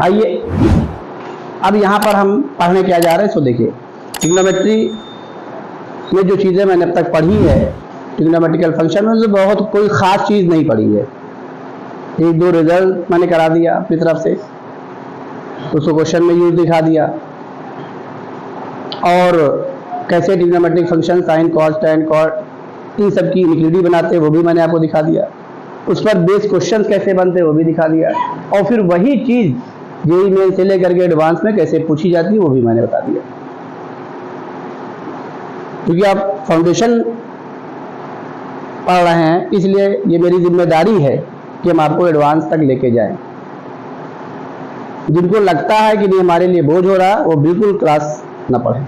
आइए अब यहाँ पर हम पढ़ने क्या जा रहे हैं, सो देखिए ट्रिग्नोमेट्री में जो चीज़ें मैंने अब तक पढ़ी है ट्रिग्नोमेट्रिकल फंक्शन में, तो बहुत कोई ख़ास चीज़ नहीं पढ़ी है। एक दो रिजल्ट मैंने करा दिया अपनी तरफ से, उसको क्वेश्चन में यूज दिखा दिया, और कैसे trigonometric function sine cos tan caught in सब की यूनिटी बनाते हैं वो भी मैंने आपको दिखा दिया। उस पर बेस क्वेश्चन कैसे बनते हैं वो भी दिखा दिया, और फिर वही चीज़ जेईई मेन से लेकर के एडवांस में कैसे पूछी जाती है वो भी मैंने बता दिया। क्योंकि आप फाउंडेशन पढ़ रहे हैं इसलिए ये मेरी जिम्मेदारी है कि हम आपको एडवांस तक लेके जाएं। जिनको लगता है कि नहीं हमारे लिए बोझ हो रहा वो बिल्कुल क्लास ना पढ़ें।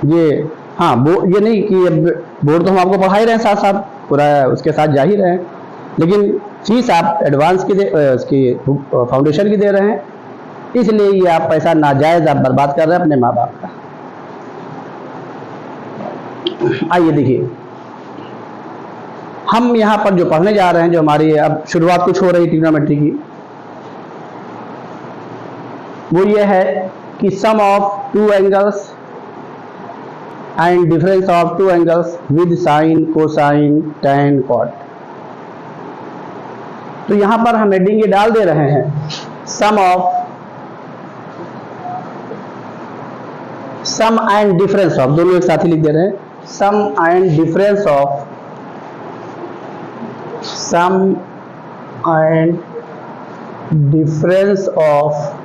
ये हाँ ये नहीं कि बोर्ड तो हम आपको पढ़ा ही रहे हैं, साथ साथ पूरा उसके साथ जा ही रहे हैं, लेकिन फीस आप एडवांस की उसकी फाउंडेशन की दे रहे हैं, इसलिए ये आप पैसा नाजायज आप बर्बाद कर रहे हैं अपने माँ बाप का। आइए देखिए हम यहाँ पर जो पढ़ने जा रहे हैं, जो हमारी अब शुरुआत कुछ हो रही ट्रिग्नोमेट्री की, वो ये है कि sum of two angles and difference of two angles with sine cosine tan cot. तो यहां पर हम हेडिंग ये डाल दे रहे हैं सम एंड डिफरेंस ऑफ, दोनों एक साथ ही लिख दे रहे हैं, sum and difference of, sum and difference of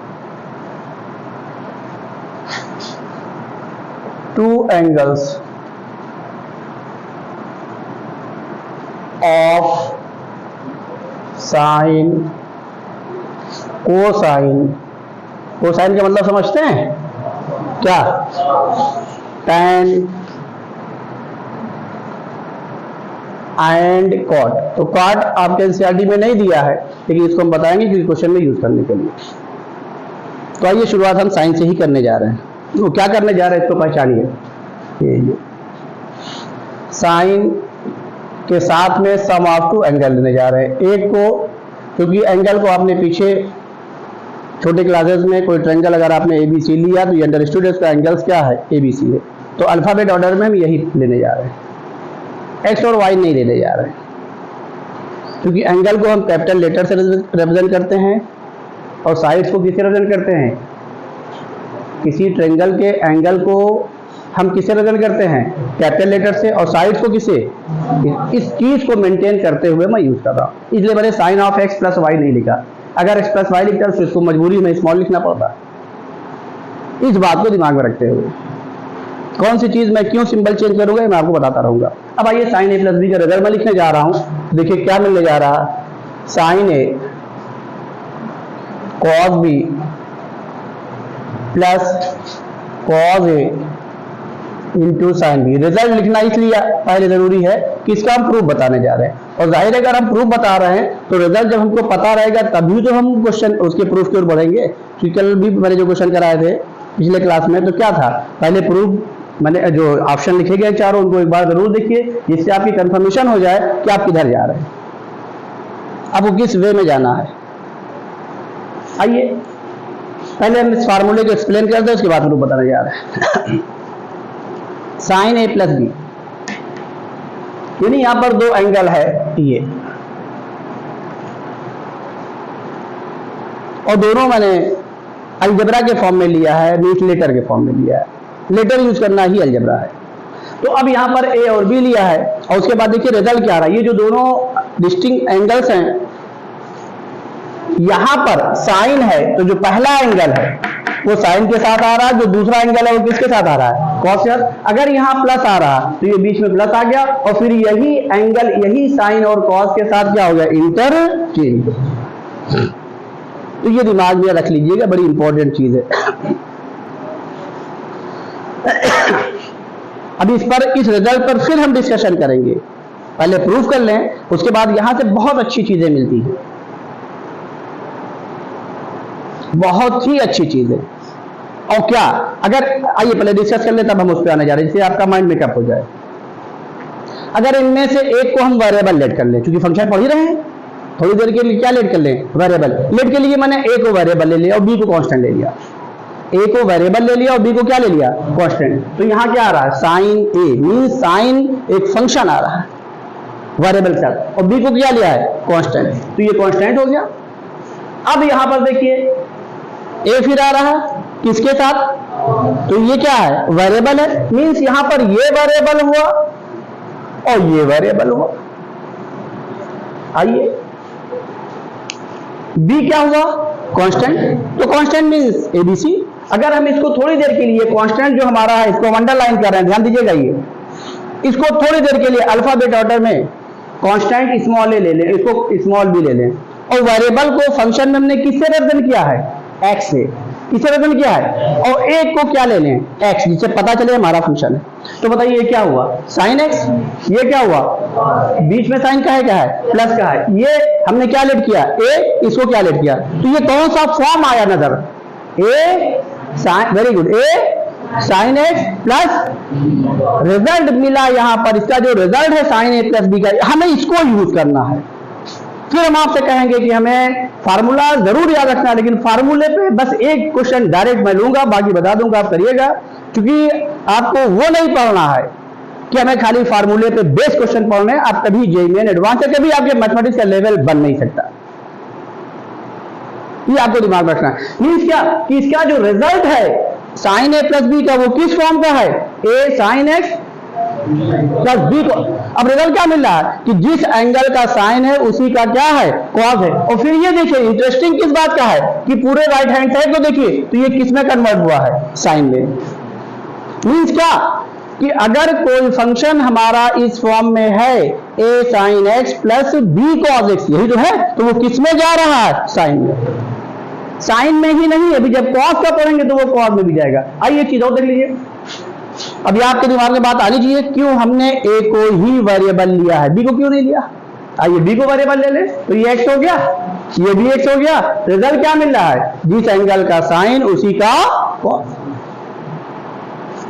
two angles of sin cosine, cosine का मतलब समझते हैं क्या, tan एंड कॉट। तो कॉट आपके एनसीईआरटी में नहीं दिया है, लेकिन इसको हम बताएंगे क्योंकि क्वेश्चन में यूज करने के लिए। तो आइए शुरुआत हम साइन से ही करने जा रहे हैं। वो क्या करने जा रहे हैं इसको पहचानिए। ये साइन के साथ में सम ऑफ टू एंगल लेने जा रहे हैं। एक को, क्योंकि एंगल को आपने पीछे छोटे क्लासेस में कोई ट्रायंगल अगर आपने एबीसी लिया तो ये अंडरस्टूड है इसका एंगल्स क्या है, एबीसी है। तो अल्फाबेट ऑर्डर में हम यही लेने जा रहे हैं, एक्स और वाई नहीं लेने जा रहे हैं, क्योंकि एंगल को हम कैपिटल लेटर से रिप्रेजेंट करते हैं और साइड्स को किससे रिप्रेजेंट करते हैं, किसी ट्रायंगल के एंगल को हम किससे रिप्रेजेंट करते हैं, कैपिटल लेटर से, और साइड्स को किससे, इस चीज को मेंटेन करते हुए मैं यूज कर रहा हूं। इसलिए मैंने sine of x plus y नहीं लिखा। अगर एक्स प्लस वाई लिखता तो इसको मजबूरी में स्मॉल लिखना पड़ता। इस बात को दिमाग में रखते हुए कौन सी चीज मैं क्यों सिंबल चेंज करूंगा मैं आपको बताता रहूंगा। अब आइए साइन ए प्लस बी का रिजल्ट मैं लिखने जा रहा हूं। देखिए क्या मिलने जा रहा, sign a cos B plus cos a into sine B. Result लिखना इसलिए पहले जरूरी है कि इसका हम प्रूफ बताने जा रहे हैं, और जाहिर है अगर हम प्रूफ बता रहे हैं तो रिजल्ट जब हमको पता रहेगा तभी तो हम क्वेश्चन उसके प्रूफ की ओर बढ़ेंगे। क्योंकि कल भी मैंने जो क्वेश्चन कराए थे पिछले क्लास में, तो क्या था, पहले प्रूफ मैंने जो ऑप्शन लिखे गए चारों उनको एक बार जरूर देखिए, जिससे आपकी कंफर्मेशन हो जाए कि आप किधर जा रहे हैं, आपको किस वे में जाना है। आइए पहले हम इस फार्मूले को एक्सप्लेन करते हैं, उसके बाद प्रूफ बताने जा रहे हैं। साइन ए प्लस बी, यानी यहां पर दो एंगल है ये, और दोनों मैंने अलजेब्रा के फॉर्म में लिया है, मीन लेटर के फॉर्म में लिया है। लेटर यूज करना ही अलजेब्रा है। तो अब यहां पर ए और बी लिया है, और उसके बाद देखिए रिजल्ट क्या आ रहा है। ये जो दोनों डिस्टिंक्ट एंगल्स हैं, यहां पर साइन है तो जो पहला एंगल है वो साइन के साथ आ रहा है, जो दूसरा एंगल है वो किसके साथ आ रहा है, कॉस के साथ। अगर यहाँ प्लस आ रहा तो ये बीच में प्लस आ गया, और फिर यही एंगल यही साइन और कॉस के साथ क्या हो गया, इंटरचेंज। तो ये दिमाग में रख लीजिएगा, बड़ी इंपॉर्टेंट चीज है। अब इस रिजल्ट पर फिर हम डिस्कशन करेंगे, पहले प्रूफ कर लें, उसके बाद यहां से बहुत अच्छी चीजें मिलती हैं, बहुत ही अच्छी चीजें। और क्या, अगर आइए पहले डिस्कस कर ले तब हम उस पर आने जा रहे हैं, जिससे आपका माइंड मेकअप हो जाए। अगर इनमें से एक को हम वेरिएबल लेट कर लें, क्योंकि फंक्शन पढ़ ही रहे हैं, थोड़ी देर के लिए क्या लेट कर लें, वेरिएबल लेट के लिए मैंने ए को वेरिएबल ले लिया और बी को कांस्टेंट ले लिया, ए को वेरिएबल ले लिया और बी को क्या ले लिया, कांस्टेंट। तो यहां क्या आ रहा है, साइन ए मीन साइन एक फंक्शन आ रहा है वेरिएबल का, और बी को क्या लिया है, कांस्टेंट, तो ये कांस्टेंट हो गया। अब यहां पर देखिए ए फिर आ रहा है किसके साथ, तो ये क्या है, वेरिएबल है, मींस यहां पर ये वेरिएबल हुआ और ये वेरिएबल हुआ। आइए बी क्या हुआ, कांस्टेंट, तो कांस्टेंट मींस एबीसी। अगर हम इसको थोड़ी देर के लिए कांस्टेंट जो हमारा है इसको अंडरलाइन कर रहे हैं, ध्यान दीजिएगा, ये इसको थोड़ी देर के लिए अल्फाबेट ऑर्डर में कांस्टेंट स्मॉल ए ले लें, इसको स्मॉल बी ले लें, और वेरिएबल को फंक्शन में हमने किससे रिप्रेजेंट किया है, एक्स से, किससे रिप्रेजेंट किया है, और एक को क्या ले लें, एक्स, जिससे पता चले हमारा फंक्शन है। तो बताइए ये क्या हुआ, साइन एक्स, ये क्या हुआ, बीच में साइन का है, क्या है, प्लस का है, ये हमने क्या लेट किया, ए, इसको क्या लेट किया, तो ये कौन सा फॉर्म आया नजर, ए साइन, वेरी गुड, ए साइन एक्स प्लस रिजल्ट मिला यहां पर, इसका जो रिजल्ट है साइन ए प्लस बी का, हमें इसको यूज करना है। फिर हम आपसे कहेंगे कि हमें फार्मूला जरूर याद रखना है, लेकिन फार्मूले पे बस एक क्वेश्चन डायरेक्ट मैं लूंगा, बाकी बता दूंगा, आप करिएगा, क्योंकि आपको वो नहीं पढ़ना है कि हमें खाली फार्मूले पे बेस क्वेश्चन पढ़ने हैं। आप कभी जेईई मेन एडवांस से कभी आपके मैथमेटिक्स का लेवल बन नहीं सकता, ये आपको दिमाग में रखना है। मीन्स क्या कि इसका जो रिजल्ट है साइन ए प्लस बी का, वो किस फॉर्म का है, a sine x plus B को। अब रिजल्ट क्या मिल रहा है कि जिस एंगल का साइन है उसी का क्या है, कॉस है। और फिर ये देखिए इंटरेस्टिंग किस बात का है कि पूरे राइट हैंड साइड को देखिए तो ये किस में कन्वर्ट हुआ है, साइन में। मीन्स क्या कि अगर कोई फंक्शन हमारा इस फॉर्म में है a sine x plus b cos x, यही तो है, तो वो किस में जा रहा है, साइन में। साइन में ही नहीं, अभी जब कॉस का पढ़ेंगे तो वो कॉस में भी जाएगा। आइए एक चीज और देख लीजिए, अभी आपके दिमाग में बात आनी चाहिए, क्यों हमने ए को ही वेरिएबल लिया है, बी को क्यों नहीं लिया। आइए बी को वेरिएबल ले ले, तो ये एक्स हो गया, ये भी एक्स हो गया, रिजल्ट क्या मिल रहा है, जिस एंगल का साइन उसी का कॉस,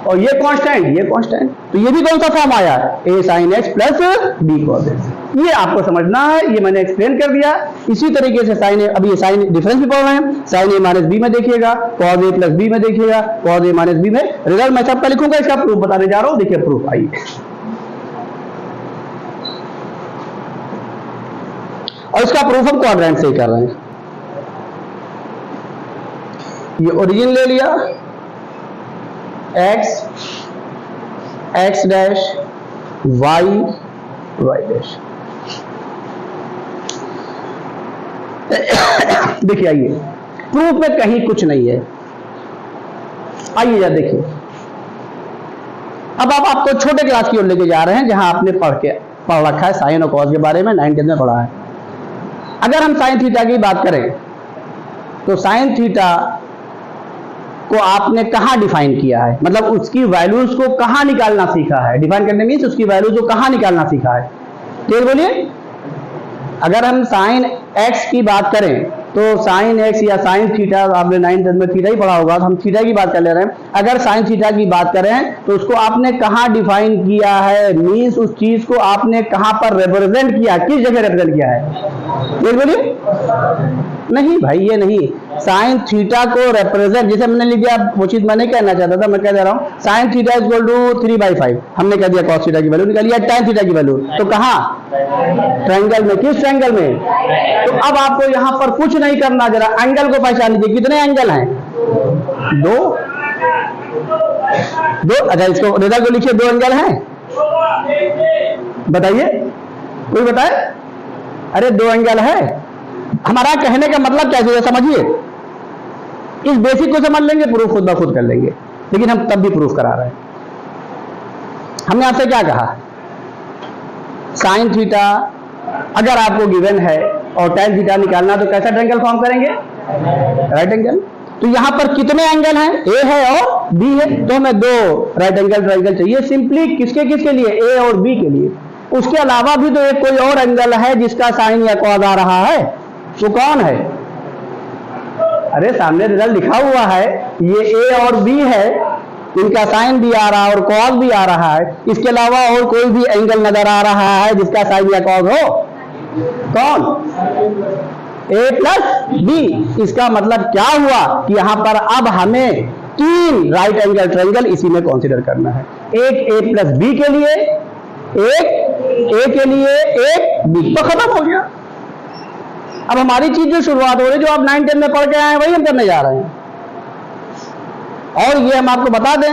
और ये कांस्टेंट, ये कांस्टेंट, तो ये भी कौन सा फॉर्म आया, a sine x plus b cos x. ये आपको समझना है, ये मैंने एक्सप्लेन कर दिया। इसी तरीके से साइन ए, अब ये साइन डिफरेंस भी पढ़ रहे हैं, साइन ए माइनस बी में देखिएगा, कॉस ए प्लस बी में देखिएगा, कॉस ए माइनस बी में, रिजल्ट मैं सबका लिखूंगा, इसका प्रूफ बताने जा रहा हूं। देखिए प्रूफ, आइए और इसका प्रूफ हम क्वाड्रेंट से ही कर रहे हैं। ये ओरिजिन ले लिया, x x dash y y dash. देखिए आइए, प्रूफ में कहीं कुछ नहीं है, आइए जरा देखिए। अब आप आपको छोटे क्लास की ओर लेके जा रहे हैं, जहां आपने पढ़ रखा है साइन और कॉस के बारे में, 9th में पढ़ा है। अगर हम साइन थीटा की बात करें तो साइन थीटा को आपने कहां डिफाइन किया है, मतलब उसकी वैल्यूज को कहां निकालना सीखा है। डिफाइन करने मीन्स उसकी वैल्यूज को कहां निकालना सीखा है, क्लियर बोलिए। अगर हम साइन एक्स की बात करें तो साइन एक्स या साइन थीटा, आपने 9th में थीटा ही पढ़ा होगा, तो हम थीटा की बात कर ले रहे हैं। अगर साइन थीटा की बात करें तो उसको आपने कहां डिफाइन किया है, मीन्स उस चीज को आपने कहां पर रिप्रेजेंट किया, किस जगह रिप्रेजेंट किया है, ये बोलिए। नहीं भाई, ये नहीं, साइन थीटा को रिप्रेजेंट, जैसे मैंने लिख दिया, वो चीज मैं नहीं कहना चाहता था, मैं कह दे रहा हूं sine theta is equal to 3/5, हमने कह दिया कॉस थीटा की वैल्यू निकाली है, tan थीटा की वैल्यू, तो कहां, ट्रायंगल में, किस ट्रायंगल में। तो अब आपको यहां पर कुछ नहीं करना, जरा एंगल को पहचान लीजिए, कितने एंगल हैं, दो, अच्छा इसको रिजल्ट को लिखिए, 2 एंगल हैं, बताइए, कोई बताए, अरे 2 एंगल है। हमारा कहने का मतलब क्या है, समझिए, इस बेसिक को समझ लेंगे, प्रूफ खुद ब खुद कर लेंगे, लेकिन हम तब भी प्रूफ करा रहे हैं। हमने आपसे क्या कहा, साइन थीटा अगर आपको गिवन है और tan थीटा निकालना, तो कैसा ट्रायंगल फॉर्म करेंगे, राइट एंगल। तो यहां पर कितने एंगल हैं, ए है और बी है, तो हमें 2 राइट एंगल ट्रायंगल चाहिए, सिंपली किसके किसके लिए, ए और बी के लिए। उसके अलावा भी तो एक कोई और एंगल है जिसका साइन या कॉस आ रहा है, तो कौन है, अरे सामने रिजल्ट लिखा हुआ है, ये ए और बी है, इनका साइन भी आ रहा है और कॉस भी आ रहा है। इसके अलावा और कोई भी एंगल नजर आ रहा है जिसका साइन या कॉस हो, कौन? ए प्लस बी। इसका मतलब क्या हुआ कि यहां पर अब हमें 3 राइट एंगल ट्रायंगल इसी में कंसीडर करना है। एक ए प्लस बी के लिए, एक ए के लिए, एक बी, तो खत्म हो गया। अब हमारी चीज जो शुरुआत हो रही है, जो आप 9-10 में पढ़ के आए हैं, वही हम करने जा रहे हैं। और ये हम आपको बता दें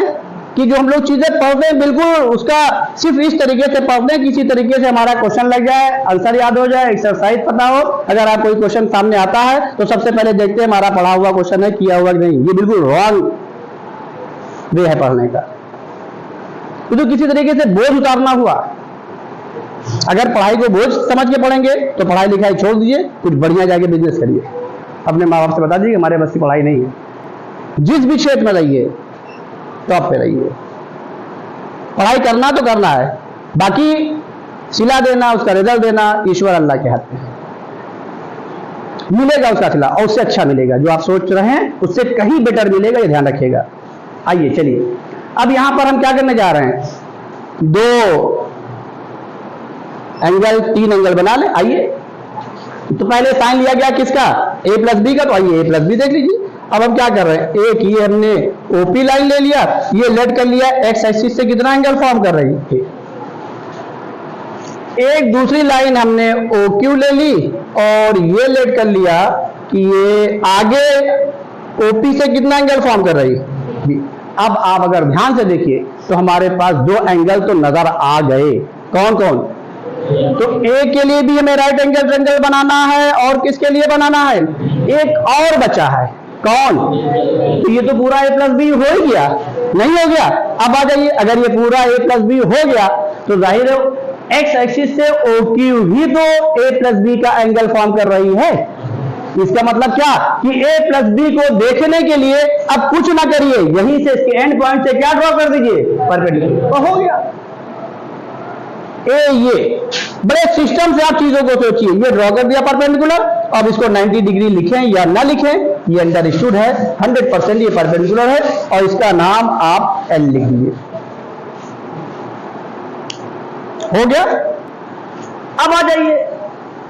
कि जो हम लोग चीजें पढ़ते हैं बिल्कुल उसका सिर्फ इस तरीके से पढ़ते हैं, किसी तरीके से हमारा क्वेश्चन लग जाए, आंसर याद हो जाए, एक्सरसाइज पता हो। अगर आप कोई क्वेश्चन सामने आता है तो सबसे पहले देखते हैं हमारा पढ़ा हुआ क्वेश्चन है, किया हुआ कि नहीं। ये बिल्कुल रॉन्ग वे है पढ़ने का। तो किसी तरीके से बोझ उतारना हुआ। अगर पढ़ाई को बोझ समझ के पढ़ेंगे तो पढ़ाई लिखाई छोड़ दीजिए, कुछ बढ़िया जाके बिजनेस करिए। अपने माँ बाप से बता दीजिए हमारे बस की पढ़ाई नहीं है। जिस भी क्षेत्र में रहिए टॉप पे रहिए। पढ़ाई करना तो करना है, बाकी सिला देना, उसका रिजल्ट देना ईश्वर अल्लाह के हाथ में है। मिलेगा उसका सिला और उससे अच्छा मिलेगा। जो आप सोच रहे हैं उससे कहीं बेटर मिलेगा, ये ध्यान रखिएगा। आइए चलिए, अब यहां पर हम क्या करने जा रहे हैं? 2 एंगल 3 एंगल बना ले। आइए, तो पहले साइन लिया गया किसका? ए प्लस बी का, तो आइए ए प्लस बी देख लीजिए। अब हम क्या कर रहे हैं? एक ये हमने ओपी लाइन ले लिया, ये लेट कर लिया एक्स एक्सिस से कितना एंगल फॉर्म कर रही है। एक दूसरी लाइन हमने ओ क्यू ले ली और ये लेट कर लिया कि ये आगे ओपी से कितना एंगल फॉर्म कर रही है। अब आप अगर ध्यान से देखिए तो हमारे पास 2 एंगल तो नजर आ गए। कौन कौन? तो ए के लिए भी हमें राइट एंगल ट्रायंगल बनाना है और किसके लिए बनाना है? एक और बचा है। कौन? तो ये तो पूरा ए प्लस बी हो ही गया, नहीं हो गया? अब आ जाइए, अगर ये पूरा ए प्लस बी हो गया तो जाहिर है एक्स एक्सिस से ओ क्यू ही तो ए प्लस बी का एंगल फॉर्म कर रही है। इसका मतलब क्या कि ए प्लस बी को देखने के लिए अब कुछ ना करिए, यहीं से इसके एंड पॉइंट से क्या ड्रॉ कर दीजिए? परपेंडिकुलर, तो हो गया। ये बड़े सिस्टम से आप चीजों को सोचिए। ये ड्रॉ कर दिया परपेंडिकुलर, अब इसको 90 डिग्री लिखें या ना लिखें ये अंडरस्टूड है। 100% ये परपेंडिकुलर है और इसका नाम आप एल लिख दीजिए। हो गया। अब आ जाइए,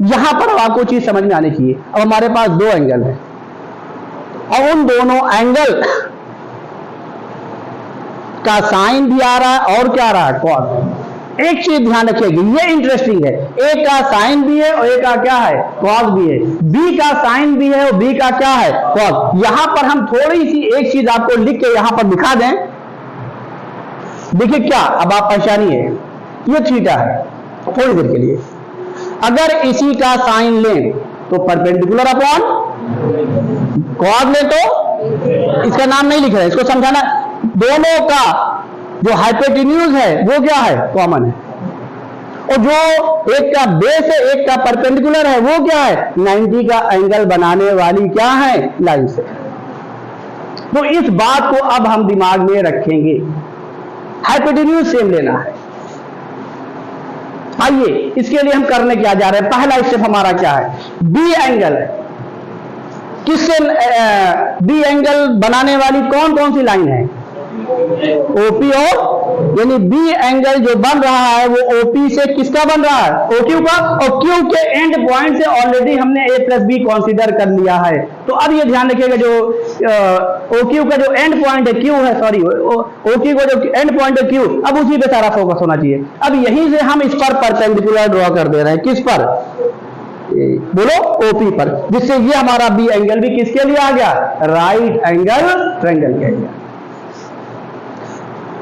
यहां पर आपको चीज समझ में आनी चाहिए। अब हमारे पास 2 एंगल है और उन दोनों एंगल का साइन भी आ रहा है और क्या आ रहा है? कॉस। एक चीज ध्यान रखिएगा, ये इंटरेस्टिंग है। ए का साइन भी है और ए का क्या है? कॉस भी है। बी का साइन भी है और बी का क्या है? कॉस। यहां पर हम थोड़ी सी एक चीज आपको लिख के यहां पर दिखा दें। देखिए क्या, अब आप पहचानिए, ये थीटा है थोड़ी देर के लिए। अगर इसी का साइन लें तो परपेंडिकुलर अपॉन कॉस लें तो इसका नाम नहीं लिख रहे, इसको समझाना। दोनों का जो हाइपोटेन्यूज है वो क्या है? कॉमन है। और जो एक का बेस है एक का परपेंडिकुलर है वो क्या है? 90 का एंगल बनाने वाली क्या है? लाइन से। तो इस बात को अब हम दिमाग में रखेंगे, हाइपोटेन्यूज सेम लेना है। आइए, इसके लिए हम करने क्या जा रहे हैं? पहला स्टेप हमारा क्या है? बी एंगल है। किससे बी एंगल बनाने वाली कौन कौन सी लाइन है? ओपी और, यानी बी एंगल जो बन रहा है वो ओपी से किसका बन रहा है? ओक्यू का। और क्यू के एंड पॉइंट से ऑलरेडी हमने ए प्लस बी कंसीडर कर लिया है। तो अब ये ध्यान रखिएगा, जो ओक्यू का जो एंड पॉइंट है क्यू है, सॉरी ओक्यू का जो एंड पॉइंट है क्यू, अब उसी पे सारा फोकस होना चाहिए। अब यहीं से हम इस पर परपेंडिकुलर ड्रॉ कर दे रहे हैं। किस पर? बोलो, ओपी पर, जिससे ये हमारा बी एंगल भी किसके लिए आ गया? राइट एंगल ट्रायंगल के लिए।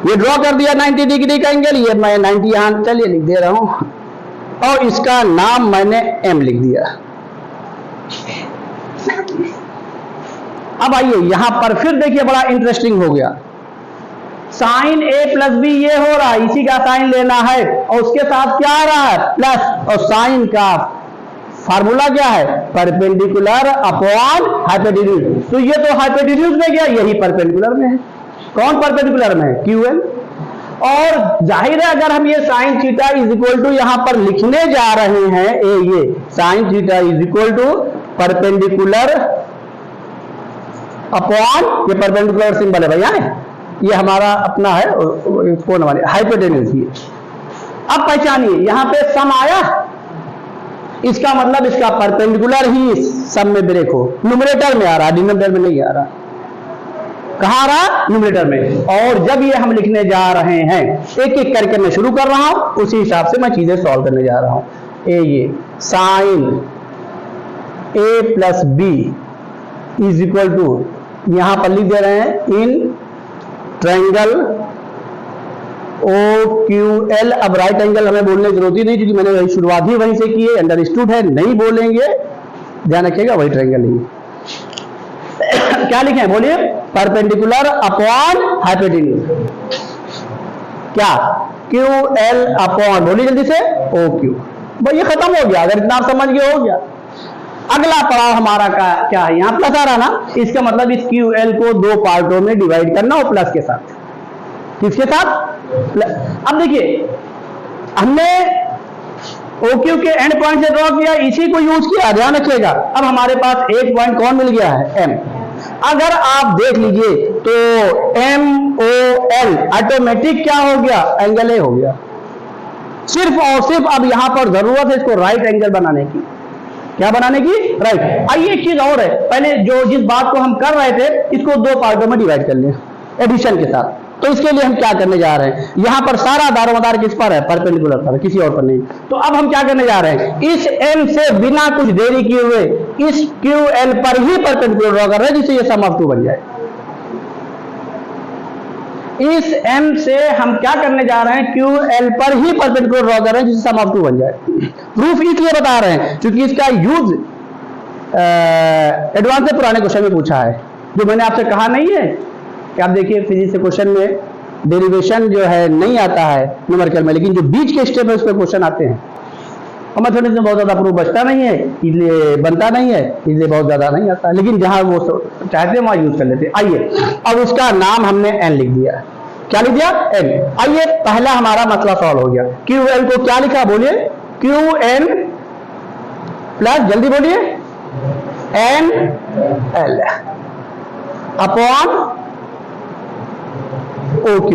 ये ड्रॉ कर दिया 90 डिग्री का एंगल, ये मैं 90 यहां चलिए लिख दे रहा हूं और इसका नाम मैंने एम लिख दिया। अब आइए यहां पर फिर देखिए, बड़ा इंटरेस्टिंग हो गया। साइन ए प्लस बी ये हो रहा है, इसी का साइन लेना है और उसके साथ क्या आ रहा है? प्लस। और साइन का फार्मूला क्या है? Perpendicular upon hypotenuse. तो ये तो हाइपोटेन्यूज में गया, यही परपेंडिकुलर में है। कौन परपेंडिकुलर में है? क्यूएल। और जाहिर है अगर हम ये sine theta is equal to यहां पर लिखने जा रहे हैं, ये sine theta is equal to perpendicular upon, ये परपेंडिकुलर सिंबल है भैया, ये हमारा अपना है कौन वाले हाइपोटेन्यूज। अब पहचानिए, यहां पे सम आया, इसका मतलब इसका परपेंडिकुलर ही सब में ब्रेक हो, न्यूमरेटर में आ रहा, डिनोमिनेटर में नहीं आ रहा। कहां आ रहा? न्यूमरेटर में। और जब ये हम लिखने जा रहे हैं, एक एक करके मैं शुरू कर रहा हूं, उसी हिसाब से मैं चीजें सॉल्व करने जा रहा हूं। ये sine a plus b is equal to, यहां पर लिख दे रहे हैं in triangle O Q L. अब राइट एंगल हमें बोलने की जरूरत ही नहीं, क्योंकि मैंने वही शुरुआत ही वहीं से की है, अंडरस्टूड है, नहीं बोलेंगे, ध्यान रखिएगा, वही ट्रायंगल ही। क्या लिखे हैं बोलिए? Perpendicular upon hypotenuse. क्या? क्यू एल अपॉन, बोलिए जल्दी से, ओ क्यू। भाई ये खत्म हो गया, अगर इतना आप समझ गए हो गया। अगला पड़ाव हमारा क्या है? यहां प्लस आ रहा ना, इसका मतलब इस क्यू एल को दो पार्टों में डिवाइड करना हो प्लस के साथ। किसके साथ? प्लस। अब देखिए हमने OQ के एंड पॉइंट से ड्रॉ किया, इसी को यूज किया, ध्यान रखिएगा। अब हमारे पास एक पॉइंट कौन मिल गया है? M। अगर आप देख लीजिए तो MOL ऑटोमेटिक क्या हो गया? एंगल ए हो गया। सिर्फ और सिर्फ अब यहां पर जरूरत है इसको राइट एंगल बनाने की। क्या बनाने की? राइट। आइए एक चीज और है, पहले जिस बात को हम कर रहे थे, इसको दो पार्टों में डिवाइड कर लें एडिशन के साथ। तो इसके लिए हम क्या करने जा रहे हैं? यहां पर सारा दारोमदार किस पर है? परपेंडिकुलर पर, किसी और पर नहीं। तो अब हम क्या करने जा रहे हैं? इस M से बिना कुछ देरी किए हुए इस QL पर ही परपेंडिकुलर ड्रॉ कर रहे हैं, जिससे ये सम ऑफ टू बन जाए। इस M से हम क्या करने जा रहे हैं? QL पर ही परपेंडिकुलर ड्रॉ कर रहे हैं, जिससे सम ऑफ टू बन जाए। प्रूफ इसलिए बता रहे हैं क्योंकि इसका यूज एडवांस से पुराने क्वेश्चन में पूछा है, जो मैंने आपसे कहा नहीं है कि आप देखिए फिजिक्स के क्वेश्चन में डेरिवेशन जो है नहीं आता है न्यूमेरिकल में, लेकिन जो बीच के स्टेप है उस पर क्वेश्चन आते हैं। और मैथमेटिक्स में बहुत ज्यादा प्रूफ बचता नहीं है, इसलिए बनता नहीं है, इसलिए बहुत ज्यादा नहीं आता, लेकिन जहां वो चाहते हैं वहां यूज कर लेते हैं। आइए अब उसका नाम हमने n लिख दिया। क्या लिख दिया? n। आइए पहला हमारा मसला सॉल्व हो गया। QL को क्या लिखा? बोलिए QN प्लस, जल्दी बोलिए, NL अपॉन OQ।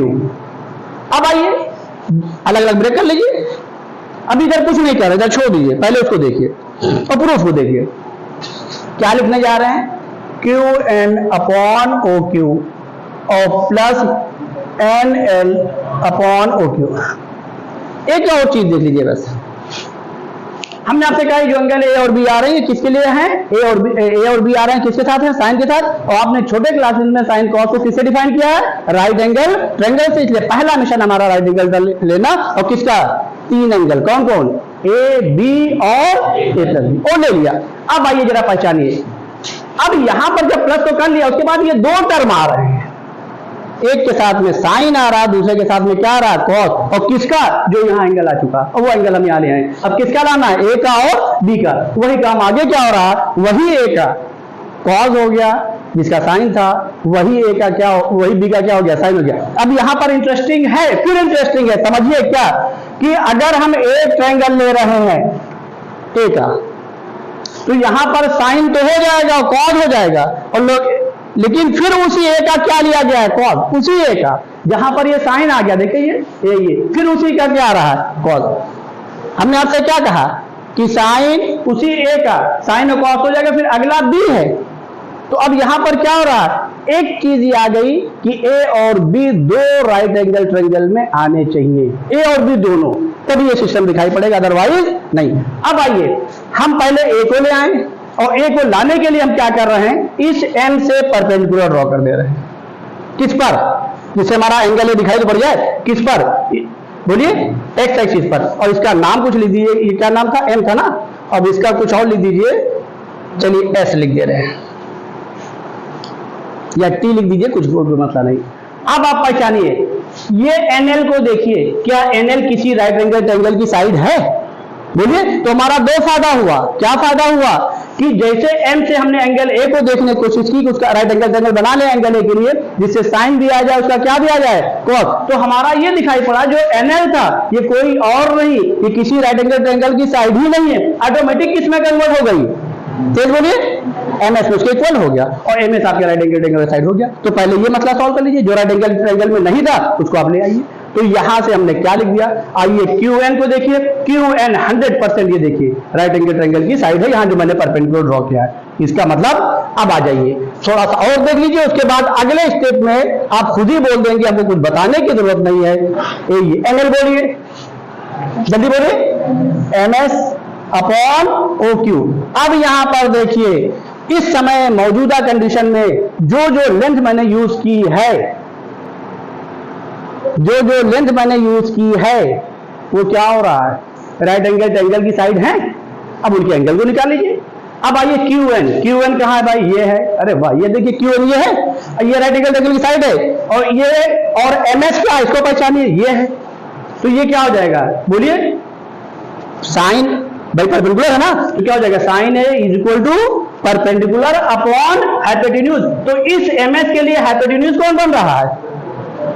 अब आइए अलग अलग ब्रेक कर लीजिए। अब इधर कुछ नहीं कर रहे, इधर छोड़ दीजिए, पहले उसको देखिए और प्रूफ को देखिए। क्या लिखने जा रहे हैं? QN अपॉन OQ और प्लस NL अपॉन OQ। एक और चीज देख लीजिए बस, हमने आपसे कहा जो एंगल ए और बी आ रहे हैं किसके लिए हैं? ए और बी आ रहे हैं किसके साथ हैं? साइन के साथ। और आपने छोटे क्लासेस में साइन कॉस को किससे डिफाइन किया है? राइट एंगल ट्रायंगल से। इसलिए पहला मिशन हमारा राइट एंगल लेना। और किसका? तीन एंगल, कौन कौन? ए बी और ए प्लस बी, और ले लिया। अब आइए जरा पहचानिए। अब यहां पर जब प्लस को कर लिया, उसके बाद ये दो टर्म आ रहे हैं, एक के साथ में साइन आ रहा, दूसरे के साथ में क्या आ रहा? कॉस। और किसका? जो यहाँ एंगल आ चुका, और वो एंगल हम यहाँ ले आए। अब किसका लाना है? ए का और बी का। वही काम आगे क्या हो रहा? वही ए का कॉस हो गया जिसका साइन था, वही ए का क्या, वही बी का क्या हो गया? साइन हो गया। अब यहाँ पर इंटरेस्टिंग है, फिर इंटरेस्टिंग है, समझिए क्या, कि अगर हम एक ट्रायंगल ले रहे हैं ए का, तो यहां पर साइन तो हो जाएगा, कॉस हो जाएगा, और लोग, लेकिन फिर उसी ए का क्या लिया गया है? कॉस। उसी ए का, जहां पर ये साइन आ गया, देखिए ये फिर उसी का क्या आ रहा है? कॉस। हमने आपसे क्या कहा कि साइन उसी ए का साइन और कॉस हो जाएगा, फिर अगला बी है। तो अब यहां पर क्या हो रहा है? एक चीज ये आ गई कि ए और बी दो राइट एंगल ट्रायंगल में आने चाहिए, ए और बी दोनों, तभी ये सिस्टम दिखाई पड़ेगा, अदरवाइज नहीं। अब आइए हम पहले ए को ले आए, और ए को लाने के लिए हम क्या कर रहे हैं? इस एम से परपेंडिकुलर ड्रॉ कर दे रहे हैं। किस पर? जिससे हमारा एंगल ए दिखाई तो पड़ जाए। किस पर? बोलिए, एक्स एक्सिस पर। और इसका नाम कुछ लिख दीजिए, ये क्या नाम था? एम था ना। अब इसका कुछ और लिख दीजिए, चलिए एस लिख दे रहे हैं, या टी लिख दीजिए, कुछ मसला नहीं। अब आप पहचानिए, ये एनएल को देखिए, क्या एनएल किसी राइट एंगल ट्रायंगल की साइड है? बोलिए। तो हमारा दो फायदा हुआ। क्या फायदा हुआ? कि जैसे एम से हमने एंगल ए को देखने की कोशिश की, उसका राइट एंगल ट्रायंगल बना ले एंगल ए के लिए, जिससे साइन दिया जाए, उसका क्या दिया जाए? कॉस। तो हमारा ये दिखाई पड़ा, जो एनएल था ये कोई और नहीं, ये किसी राइट एंगल ट्रायंगल की साइड ही नहीं है, ऑटोमेटिक किसमें कन्वर्ट हो गई? तेज बोलिए, एमएस में उसके इक्वल हो गया, और एमएस आपके राइट एंगल ट्रायंगल साइड हो गया। तो पहले ये मसला सॉल्व कर लीजिए, जो राइट एंगल ट्रायंगल में नहीं था उसको आप ले आइए। तो यहां से हमने क्या लिख दिया, आइए क्यू एन को देखिए, क्यू एन 100% ये देखिए राइट एंगल ट्रायंगल की साइड है, यहां जो मैंने परपेंडिकुलर ड्रॉ किया है। इसका मतलब अब आ जाइए थोड़ा सा और देख लीजिए, उसके बाद अगले स्टेप में आप खुद ही बोल देंगे, आपको कुछ बताने की जरूरत नहीं है। ये एंगल बोलिए, जल्दी बोलिए, M S upon O Q. अब यहां पर देखिए इस समय मौजूदा कंडीशन में जो लेंथ मैंने यूज की है, जो लेंथ मैंने यूज की है वो क्या हो रहा है, राइट एंगल ट्रायंगल की साइड है। अब उनके एंगल को निकाल लीजिए। अब आइए क्यू एन कहां है भाई, ये है, अरे भाई ये देखिए क्यू एन ये है, ये राइट एंगल ट्रायंगल की साइड है, और ये और एम एस क्या है इसको पहचानिए, ये है। तो ये क्या हो जाएगा बोलिए, साइन, भाई परपेंडिकुलर है ना, तो क्या हो जाएगा, sine a is equal to perpendicular upon hypotenuse. तो इस एम एस के लिए हाइपोटेन्यूज कौन बन रहा है,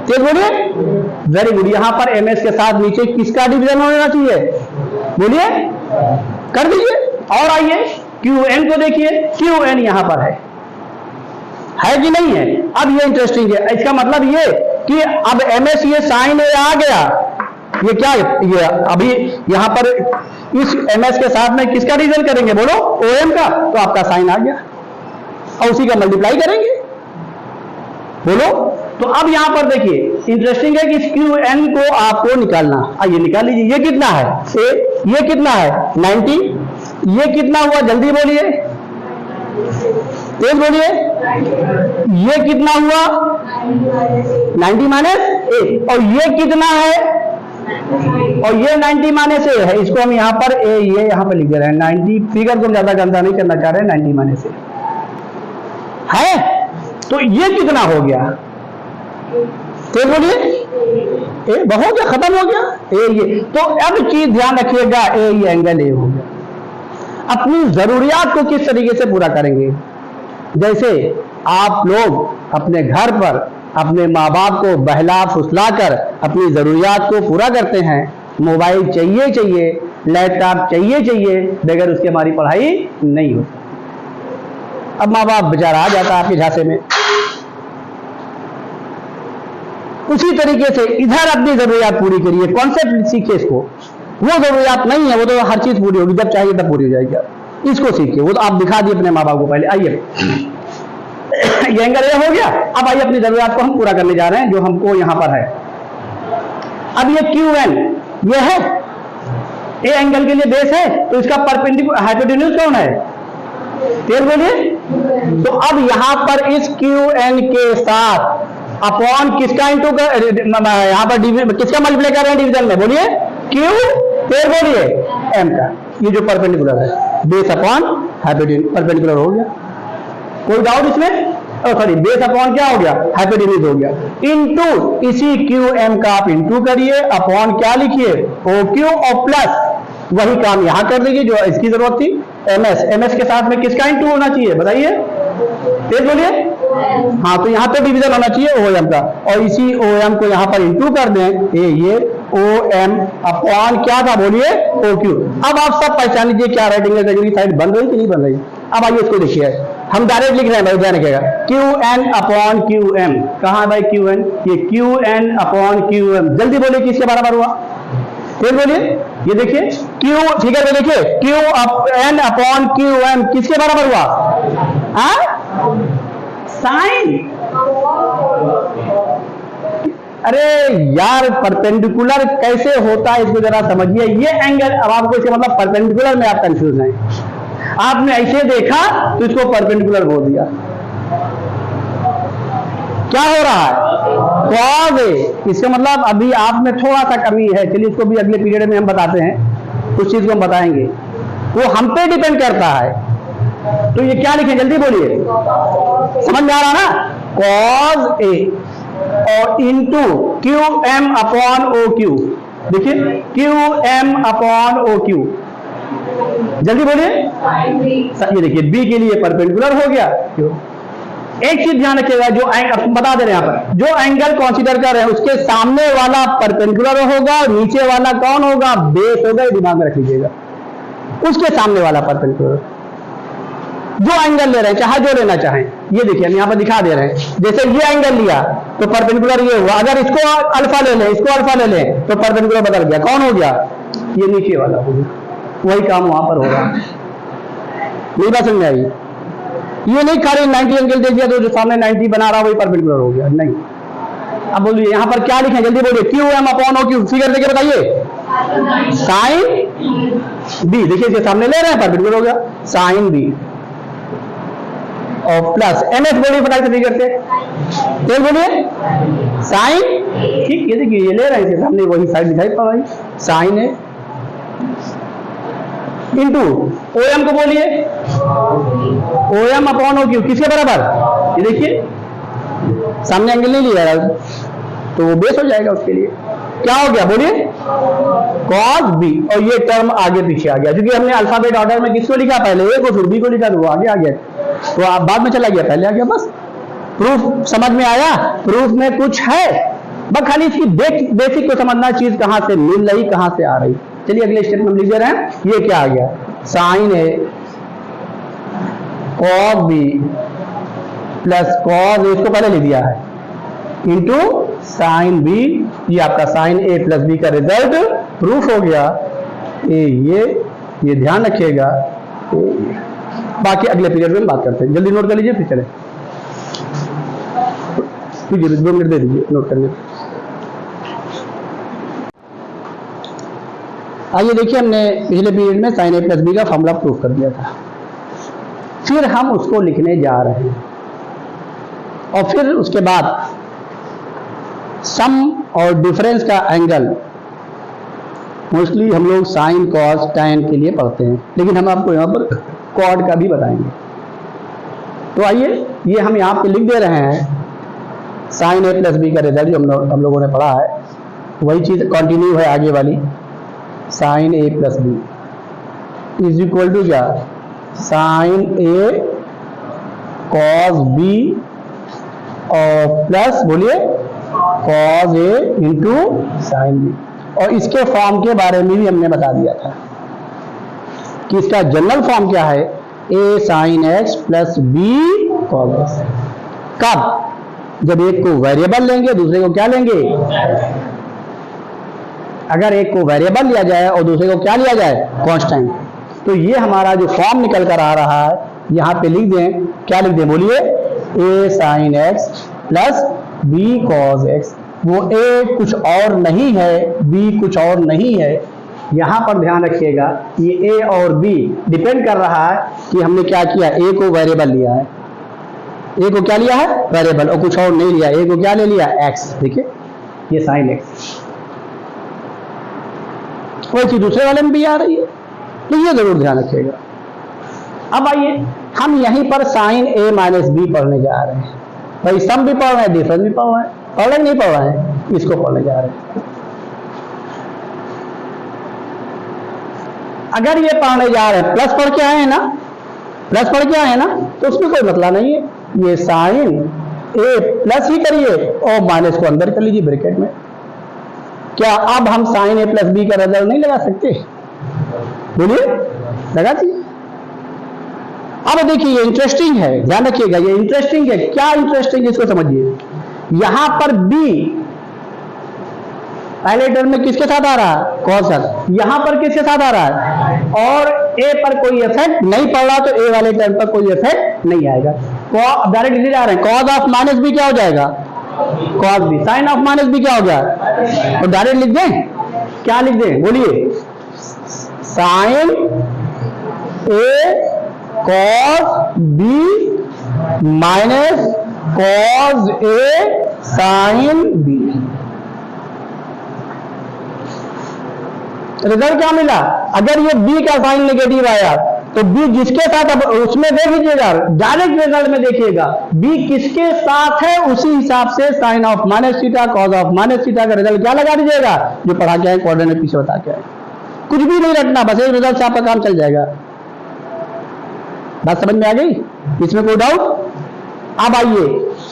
तेज बोलिए, वेरी गुड। यहां पर एम एस के साथ नीचे किसका डिवीजन होना चाहिए, बोलिए, कर दीजिए। और आइए क्यू एन को देखिए, क्यू एन यहां पर है कि नहीं है। अब ये इंटरेस्टिंग है, इसका मतलब ये कि अब एम एस ये साइन ए आ गया, ये क्या है, ये अभी यहां पर इस एम एस के साथ में किसका डिवीजन करेंगे बोलो, ओ एम का, तो आपका साइन आ गया और उसी का मल्टीप्लाई करेंगे बोलो। तो अब यहां पर देखिए इंटरेस्टिंग है कि इस क्यू एन को आपको निकालना, आइए निकाल लीजिए। ये कितना है ए, ये कितना है 90, ये कितना हुआ जल्दी बोलिए, तेज बोलिए, ये कितना हुआ 90 माइनस ए, और ये कितना है, और ये 90 माइनस ए है, इसको हम यहां पर ए ये यहां पर लिख दे रहे हैं 90। फिगर को हम ज्यादा गंदा नहीं करना चाह रहे हैं, 90 माइनस ए है। तो ये कितना हो गया, तो बोलिए ए, बहुत गया, खत्म हो गया ए ये। तो अब चीज ध्यान रखिएगा, ए ये एंगल ए हो गया। अपनी जरूरियात को किस तरीके से पूरा करेंगे, जैसे आप लोग अपने घर पर अपने माँ बाप को बहला फुसला कर अपनी जरूरियात को पूरा करते हैं, मोबाइल चाहिए, लैपटॉप चाहिए, बगैर उसके हमारी पढ़ाई नहीं होती। अब माँ बाप बेचारा आ जाता है आपके झांसे में। उसी तरीके से इधर अपनी जरूरियात पूरी करिए, कॉन्सेप्ट सीखिए इसको। वो जरूरियात नहीं है, वो तो हर चीज पूरी होगी, जब चाहिए तब पूरी हो जाएगी। इसको सीखिए, वो तो आप दिखा दिए अपने माँ बाप को पहले। आइए ये एंगल ये हो गया। अब आइए अपनी जरूरियात को हम पूरा करने जा रहे हैं, जो हमको यहां पर है। अब ये क्यू एन ये है, ए एंगल के लिए बेस है, तो इसका परपेंडिकुलर हाइपोटेन्यूज कौन है, तेज बोलिए। तो अब यहां पर इस क्यू एन के साथ अपॉन किसका इंटू यहां पर किसका मल्टीप्लाई कर रहे हैं डिवीजन में, बोलिए क्यू, तेज बोलिए, एम का, ये जो परपेंडिकुलर है, बेस अपॉन हाइपोटेन्यूज परपेंडिकुलर हो गया। कोई डाउट इसमें, सॉरी बेस अपॉन क्या हो गया, हाइपोटेन्यूज हो गया, इनटू इसी क्यू एम का आप इनटू करिए, अपॉन क्या लिखिए, ओ क्यू, और प्लस वही काम यहां कर दीजिए जो इसकी जरूरत थी, एम एस के साथ में किसका इनटू होना चाहिए बताइए, तेज बोलिए। हाँ, तो यहां पे डिवीजन होना चाहिए ओ एम का, और इसी ओ एम को यहां पर इनटू कर दें, ये ओ एम अपॉन क्या था बोलिए, ओ क्यू। अब आप सब पहचान लीजिए क्या राइट एंगल ट्रायंगल की साइड बन रही कि नहीं बन रही। अब आइए इसको देखिए, हम डायरेक्ट लिख रहे हैं भाई, ध्यान रखिएगा, Q N upon Q M, कहां है भाई क्यू एन, ये Q N upon Q M. जल्दी बोलिए किसके बराबर हुआ, फिर बोलिए, ये देखिए क्यू, फिगर में देखिए Q N upon Q M किसके बराबर हुआ, साइन। अरे यार परपेंडिकुलर कैसे होता है इसको जरा समझिए। ये एंगल, अब आपको इसका मतलब परपेंडिकुलर में आप कंफ्यूज हैं, आपने ऐसे देखा तो इसको परपेंडिकुलर बोल दिया। क्या हो रहा है, कॉज ए, इसका मतलब अभी आप में थोड़ा सा कमी है। चलिए इसको भी अगले पीरियड में हम बताते हैं, कुछ चीज को हम बताएंगे, वो हम पे डिपेंड करता है। तो ये क्या लिखें जल्दी बोलिए, समझ में आ रहा ना, कॉज ए और into Q M upon O Q. देखिए Q M upon O Q, जल्दी बोलिए, ये देखिए बी के लिए परपेंडिकुलर हो गया। एक चीज ध्यान रखिएगा, जो बता दे रहे हैं यहाँ पर, जो एंगल कंसीडर कर रहे हैं उसके सामने वाला परपेंडिकुलर होगा, नीचे वाला कौन होगा, बेस होगा, दिमाग में रख लीजिएगा, उसके सामने वाला परपेंडिकुलर। जो एंगल ले रहे हैं, चाहे जो लेना चाहें, ये देखिए हम यहाँ पर दिखा दे रहे हैं। जैसे ये एंगल लिया तो परपेंडिकुलर ये हुआ, अगर इसको अल्फा ले लें, इसको अल्फा ले लें तो परपेंडिकुलर बदल गया, कौन हो गया, ये नीचे वाला हो गया। वही काम वहां पर होगा। नहीं बात समझ में आई? ये नहीं खाली 90 एंगल दे दिया तो जो सामने 90 बना रहा वही परपेंडिकुलर हो गया, नहीं। अब बोलिए यहाँ पर क्या लिखें, जल्दी बोलिए। Q M upon O Q, figure देके बताइए। साइन बी, देखिए इसके सामने ले रहे हैं, परपेंडिकुलर हो गया, साइन बी और प्लस एम एस, बोलिए फटाक से फिगर से, फिर बोलिए साइन, ठीक, ये देखिए ये ले रहे हैं, इसके सामने वही साइड दिखाई पड़ रही, साइन है, इंटू ओ एम को बोलिए, O M upon O Q, किसके बराबर, ये देखिए सामने एंगल नहीं लिया तो वो बेस हो जाएगा उसके लिए। क्या हो गया बोलिए, कॉस बी, और ये टर्म आगे पीछे आ गया क्योंकि हमने अल्फाबेट ऑर्डर में किसको लिखा, पहले ए को फिर बी को लिखा, तो वो आगे आ गया, तो आप बाद में चला गया, पहले आ गया, बस। प्रूफ समझ में आया? प्रूफ में कुछ है, बस खाली इसकी बेसिक को समझना, चीज कहां से मिल रही, कहां से आ रही। चलिए अगले स्टेप में लिख दे रहे हैं, ये क्या आ गया, sign a cos B plus cos A, इसको पहले लिख दिया है, इंटू साइन बी, ये आपका साइन ए प्लस बी का रिजल्ट प्रूफ हो गया। ये ध्यान रखिएगा। बाकी अगले पीरियड में बात करते हैं, जल्दी नोट कर लीजिए फिर चले, 2 मिनट दे दीजिए नोट करने। आइए देखिए, हमने पिछले पीरियड में साइन ए प्लस बी का फॉर्मूला प्रूफ कर दिया था, फिर हम उसको लिखने जा रहे हैं, और फिर उसके बाद सम और डिफरेंस का एंगल मोस्टली हम लोग साइन कॉस टैन के लिए पढ़ते हैं, लेकिन हम आपको यहाँ पर कॉड का भी बताएंगे। तो आइए, ये हम यहाँ पे लिख दे रहे हैं, साइन ए प्लस बी का रिजल्ट जो हम लोगों ने पढ़ा है, वही चीज कंटिन्यू है आगे वाली, sine a plus b is equal to क्या, साइन ए कॉस बी और प्लस बोलिए cos a into sine b. और इसके फॉर्म के बारे में भी हमने बता दिया था कि इसका जनरल फॉर्म क्या है, a sine x plus b cos x. कब, जब एक को वेरिएबल लेंगे, दूसरे को क्या लेंगे, अगर एक को वेरिएबल लिया जाए और दूसरे को क्या लिया जाए, कांस्टेंट, तो ये हमारा जो फॉर्म निकल कर आ रहा है, यहाँ पे लिख दें, क्या लिख दें बोलिए, a sine x plus b cos x. वो ए कुछ और नहीं है, बी कुछ और नहीं है। यहां पर ध्यान रखिएगा, ये ए और बी डिपेंड कर रहा है कि हमने क्या किया, ए को वेरिएबल लिया है, ए को क्या लिया है वेरिएबल, और कुछ और नहीं लिया, ए को क्या ले लिया एक्स, देखिए ये साइन एक्स। वैसे दूसरे वाले में भी आ रही है, तो ये जरूर ध्यान रखिएगा। अब आइए, हम यहीं पर साइन ए माइनस बी पढ़ने जा रहे हैं। भाई सम भी पढ़ रहे हैं, डिफरेंस भी पढ़ रहे हैं, पढ़ रहे नहीं पढ़ रहे हैं, इसको पढ़ने जा रहे हैं। अगर ये पढ़ने जा रहे हैं, प्लस पढ़ के आए हैं ना, प्लस पढ़ के आए हैं ना, तो उसमें कोई मतलब नहीं है, ये साइन ए प्लस ही करिए और माइनस को अंदर कर लीजिए ब्रैकेट में। क्या अब हम साइन ए प्लस बी का रिजल्ट नहीं लगा सकते, बोलिए, लगा दीजिए। अब देखिए ये इंटरेस्टिंग है, ध्यान रखिएगा, ये इंटरेस्टिंग है। क्या इंटरेस्टिंग है इसको समझिए। यहां पर बी पहले टर्म में किसके साथ आ रहा है, कॉस एक्स, यहां पर किसके साथ आ रहा है, और ए पर कोई इफेक्ट नहीं पड़ रहा, तो ए वाले टर्म पर कोई इफेक्ट नहीं आएगा। डायरेक्ट लिख जा रहे हैं, कॉस ऑफ माइनस बी क्या हो जाएगा, cos b, sine of minus B क्या हो गया, और डायरेक्ट लिख दें, क्या लिख दें बोलिए, sign a cos B minus cos A sine B. Result क्या मिला, अगर ये बी का साइन नेगेटिव आया तो बी जिसके साथ, अब उसमें देख लीजिएगा, डायरेक्ट रिजल्ट में देखिएगा बी किसके साथ है, उसी हिसाब से sine of minus theta cos of minus theta का रिजल्ट क्या लगा दीजिएगा, जो पढ़ा के आए कोऑर्डिनेट पीछे बता के आए। कुछ भी नहीं रखना, बस एक रिजल्ट से आपका काम चल जाएगा। बात समझ में आ गई, इसमें कोई डाउट। अब आइए,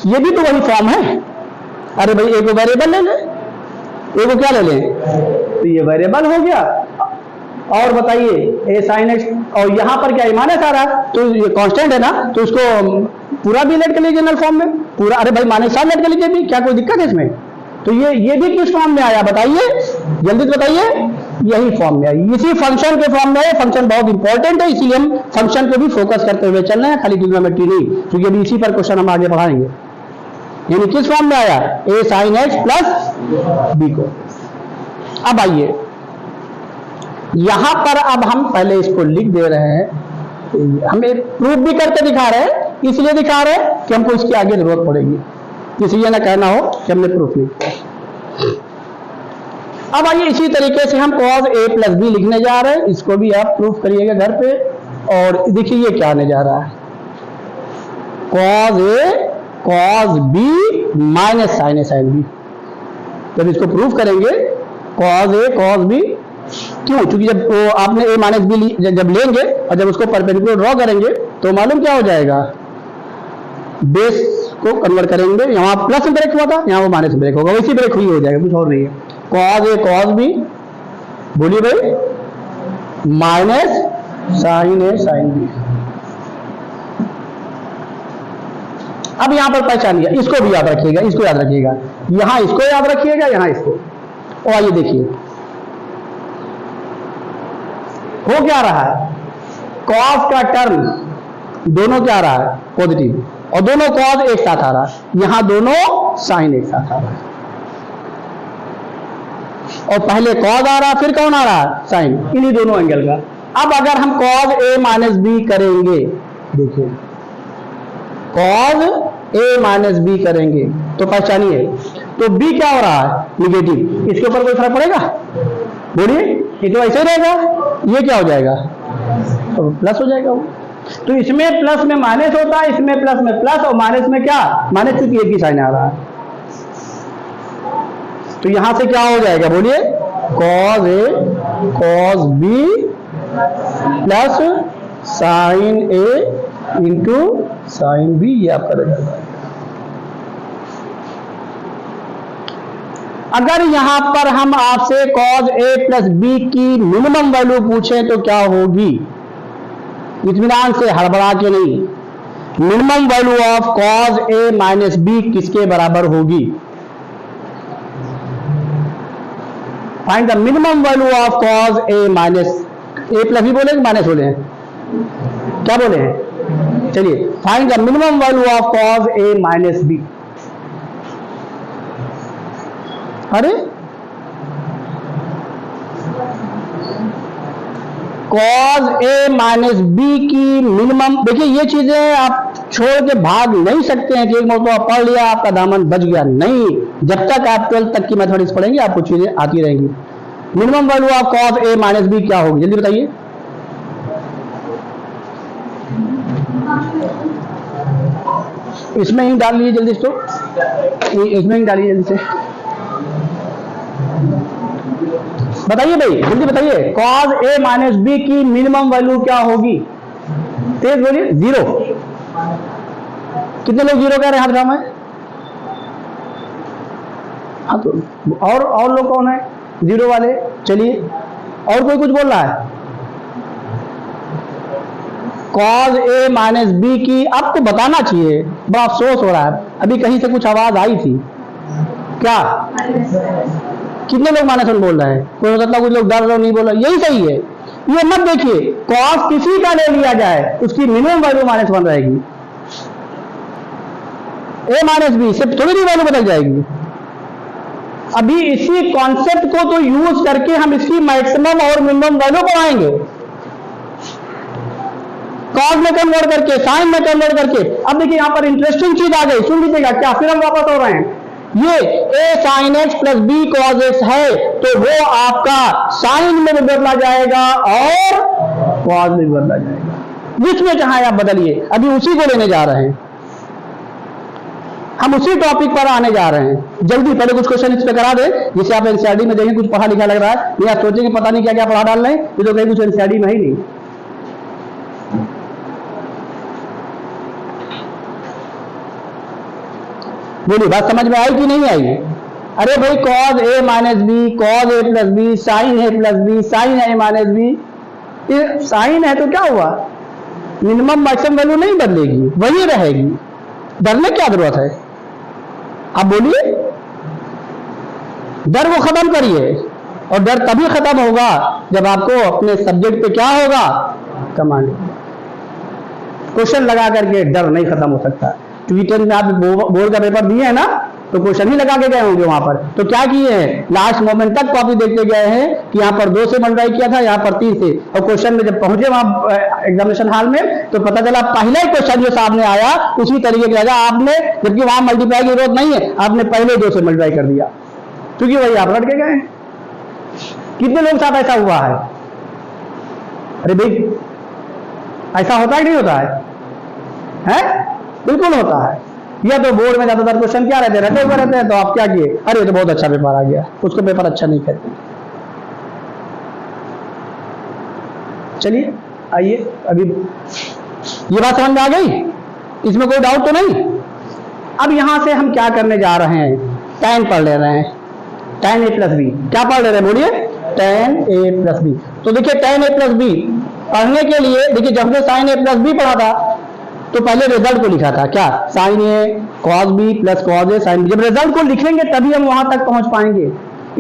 ये भी तो वही फॉर्म है। अरे भाई एक वेरिएबल ले ले, एक को क्या ले लें, तो ये वेरिएबल हो गया, और बताइए ए साइन एक्स, और यहाँ पर क्या माइनस आ रहा है, तो ये कांस्टेंट है ना, तो इसको पूरा भी लेट कर लीजिए नल फॉर्म में पूरा। अरे भाई माइनस साइन लेट कर लीजिए भी, क्या कोई दिक्कत है इसमें? तो ये भी किस फॉर्म में आया बताइए, जल्दी से बताइए। यही फॉर्म में आई, इसी फंक्शन के फॉर्म में है। फंक्शन बहुत इंपॉर्टेंट है, इसीलिए हम फंक्शन को भी फोकस करते हुए चल रहे हैं, खाली ट्रिग्नोमेट्री नहीं, क्योंकि अभी इसी पर क्वेश्चन हम आगे बढ़ाएंगे। यानी किस फॉर्म में आया, a sine x plus B को। अब आइए यहां पर, अब हम पहले इसको लिख दे रहे हैं, हम एक प्रूफ भी करके दिखा रहे हैं, इसलिए दिखा रहे हैं कि हमको इसकी आगे जरूरत पड़ेगी, इसलिए ना कहना हो कि हमने प्रूफ नहीं किया। अब आइए इसी तरीके से हम cos a प्लस बी लिखने जा रहे हैं, इसको भी आप प्रूफ करिएगा घर पे। और देखिए ये क्या आने जा रहा है, cos a cos b minus sine a sine b। जब इसको प्रूफ करेंगे cos a cos b, क्यों? क्योंकि जब वो आपने a माइनस बी जब लेंगे और जब उसको परपेंडिकुलर ड्रॉ करेंगे तो मालूम क्या हो जाएगा, बेस को कन्वर्ट करेंगे, यहाँ प्लस में ब्रेक हुआ था, यहाँ वो माइनस में ब्रेक होगा, वैसी ब्रेक हुई हो जाएगा, कुछ और नहीं है। cos a cos b, बोलिए भाई, minus sine a sine b। अब यहां पर पहचानिए, इसको भी याद रखिएगा, इसको याद रखिएगा, यहां इसको याद रखिएगा, यहां इसको। और आइए देखिए हो क्या रहा है, cos का टर्म दोनों क्या आ रहा है, पॉजिटिव, और दोनों cos एक साथ आ रहा है, यहां दोनों साइन एक साथ आ रहा है। और पहले cos आ रहा, फिर कौन आ रहा है, साइन, इन्हीं दोनों एंगल का। अब अगर हम cos a माइनस बी करेंगे, देखिए cos a माइनस बी करेंगे तो पहचानिए, तो b क्या हो रहा है, निगेटिव, इसके ऊपर कोई फर्क पड़ेगा, बोलिए, ये तो ऐसे रहेगा, ये क्या हो जाएगा, तो प्लस हो जाएगा वो। तो इसमें प्लस में माइनस होता है, इसमें प्लस में प्लस, और माइनस में क्या, माइनस क्योंकि एक ही साइन आ रहा है। तो यहां से क्या हो जाएगा, बोलिए, cos a cos b plus sign a into sine b, ये आपका रहेगा। अगर यहां पर हम आपसे cos a प्लस बी की मिनिमम वैल्यू पूछें तो क्या होगी, इत्मीनान से, हड़बड़ा के नहीं, minimum value of cos a minus B किसके बराबर होगी, find the minimum value of cos a minus, a plus B बोले माइनस बोले हैं, क्या बोले हैं, चलिए find the minimum value of cos a minus B. अरे cos a माइनस बी की मिनिमम, देखिए ये चीजें आप छोड़ के भाग नहीं सकते हैं कि एक मौका पढ़ लिया आपका दामन बच गया, नहीं, जब तक आप 12 तक की मैथमेटिक्स पढ़ेंगे आपको चीजें आती रहेंगी। Minimum value of cos a minus B क्या होगी, जल्दी बताइए। इसमें ही डाल लीजिए जल्दी, इसमें ही डालिए जल्दी से, बताइए भाई जल्दी बताइए, cos a माइनस बी की मिनिमम वैल्यू क्या होगी, तेज बोलिए, 0। कितने लोग 0 कह रहे हैं, हाथ उठाओ। हाँ तो और लोग कौन है 0 वाले, चलिए, और कोई कुछ बोल रहा है, cos a माइनस बी की आपको बताना चाहिए, बड़ा अफसोस हो रहा है, अभी कहीं से कुछ आवाज आई थी क्या, कितने लोग माइनस वन बोल रहे हैं, कोई हो सकता कुछ लोग डर रहे नहीं बोल रहे, यही सही है। ये मत देखिए, cos किसी का ले लिया जाए उसकी मिनिमम वैल्यू -1 रहेगी, a माइनस बी से थोड़ी सी वैल्यू बदल जाएगी। अभी इसी कॉन्सेप्ट को तो यूज करके हम इसकी मैक्सिमम और मिनिमम वैल्यू बनाएंगे, cos में कन्वर्ट करके, साइन में कन्वर्ट करके। अब देखिए यहां पर इंटरेस्टिंग चीज आ गई, सुन लीजिएगा, क्या फिर हम वापस हो रहे हैं, ये a sin x plus b cos x है तो वो आपका साइन में भी बदला जाएगा और cos में भी बदला जाएगा, जिसमें चाहे आप बदलिए। अभी उसी को लेने जा रहे हैं, हम उसी टॉपिक पर आने जा रहे हैं। जल्दी पहले कुछ क्वेश्चन इस पे करा दे, जिसे आप एनसीईआरटी में देखें, कुछ पढ़ा लिखा लग रहा है, या सोचेंगे पता नहीं क्या क्या पढ़ा डाल रहे हैं, ये तो कहीं कुछ एनसीईआरटी में ही नहीं। बोलिए बात समझ में आई कि नहीं आई? अरे भाई cos a minus B, cos a plus B, sine a plus B, sine a minus B, ये साइन है तो क्या हुआ, मिनिमम मैक्सिमम वैल्यू नहीं बदलेगी, वही रहेगी, डरने क्या जरूरत है। आप बोलिए, डर को खत्म करिए, और डर तभी खत्म होगा जब आपको अपने सब्जेक्ट पे क्या होगा, कमांड। क्वेश्चन लगा करके डर नहीं खत्म हो सकता। ट्विटर में आप बोर्ड का पेपर दिए है ना, तो क्वेश्चन ही लगा के गए होंगे वहां पर, तो क्या किए हैं, लास्ट मोमेंट तक कॉपी देखते गए हैं कि यहाँ पर 2 से मल्टीप्लाई किया था, यहाँ पर 3 से, और क्वेश्चन में जब पहुंचे वहां एग्जामिनेशन हॉल में तो पता चला पहला ही क्वेश्चन जो सामने आया उसी तरीके का आपने, जबकि वहां मल्टीप्लाई की जरूरत नहीं है, आपने पहले 2 से मल्टीप्लाई कर दिया, क्योंकि वही आप रट के गए हैं। कितने लोग साथ ऐसा हुआ है? अरे भाई, ऐसा होता है कि नहीं होता है? बिल्कुल होता है। या तो बोर्ड में ज्यादातर क्वेश्चन क्या रहते हैं, रटे हुए रहते हैं, तो आप क्या किए, अरे तो बहुत अच्छा पेपर आ गया, उसको पेपर अच्छा नहीं कहते। चलिए आइए, अभी ये बात समझ में आ गई, इसमें कोई डाउट तो नहीं। अब यहां से हम क्या करने जा रहे हैं, tan पढ़ ले रहे हैं, tan a प्लस बी। क्या पढ़ ले रहे हैं बोलिए, tan a प्लस बी। तो देखिए tan a प्लस बी पढ़ने के लिए, देखिए जब हमने sin a प्लस बी पढ़ा था तो पहले रिजल्ट को लिखा था, क्या, sin a cos b plus cos a sin b। जब रिजल्ट को लिखेंगे तभी हम वहां तक पहुंच पाएंगे,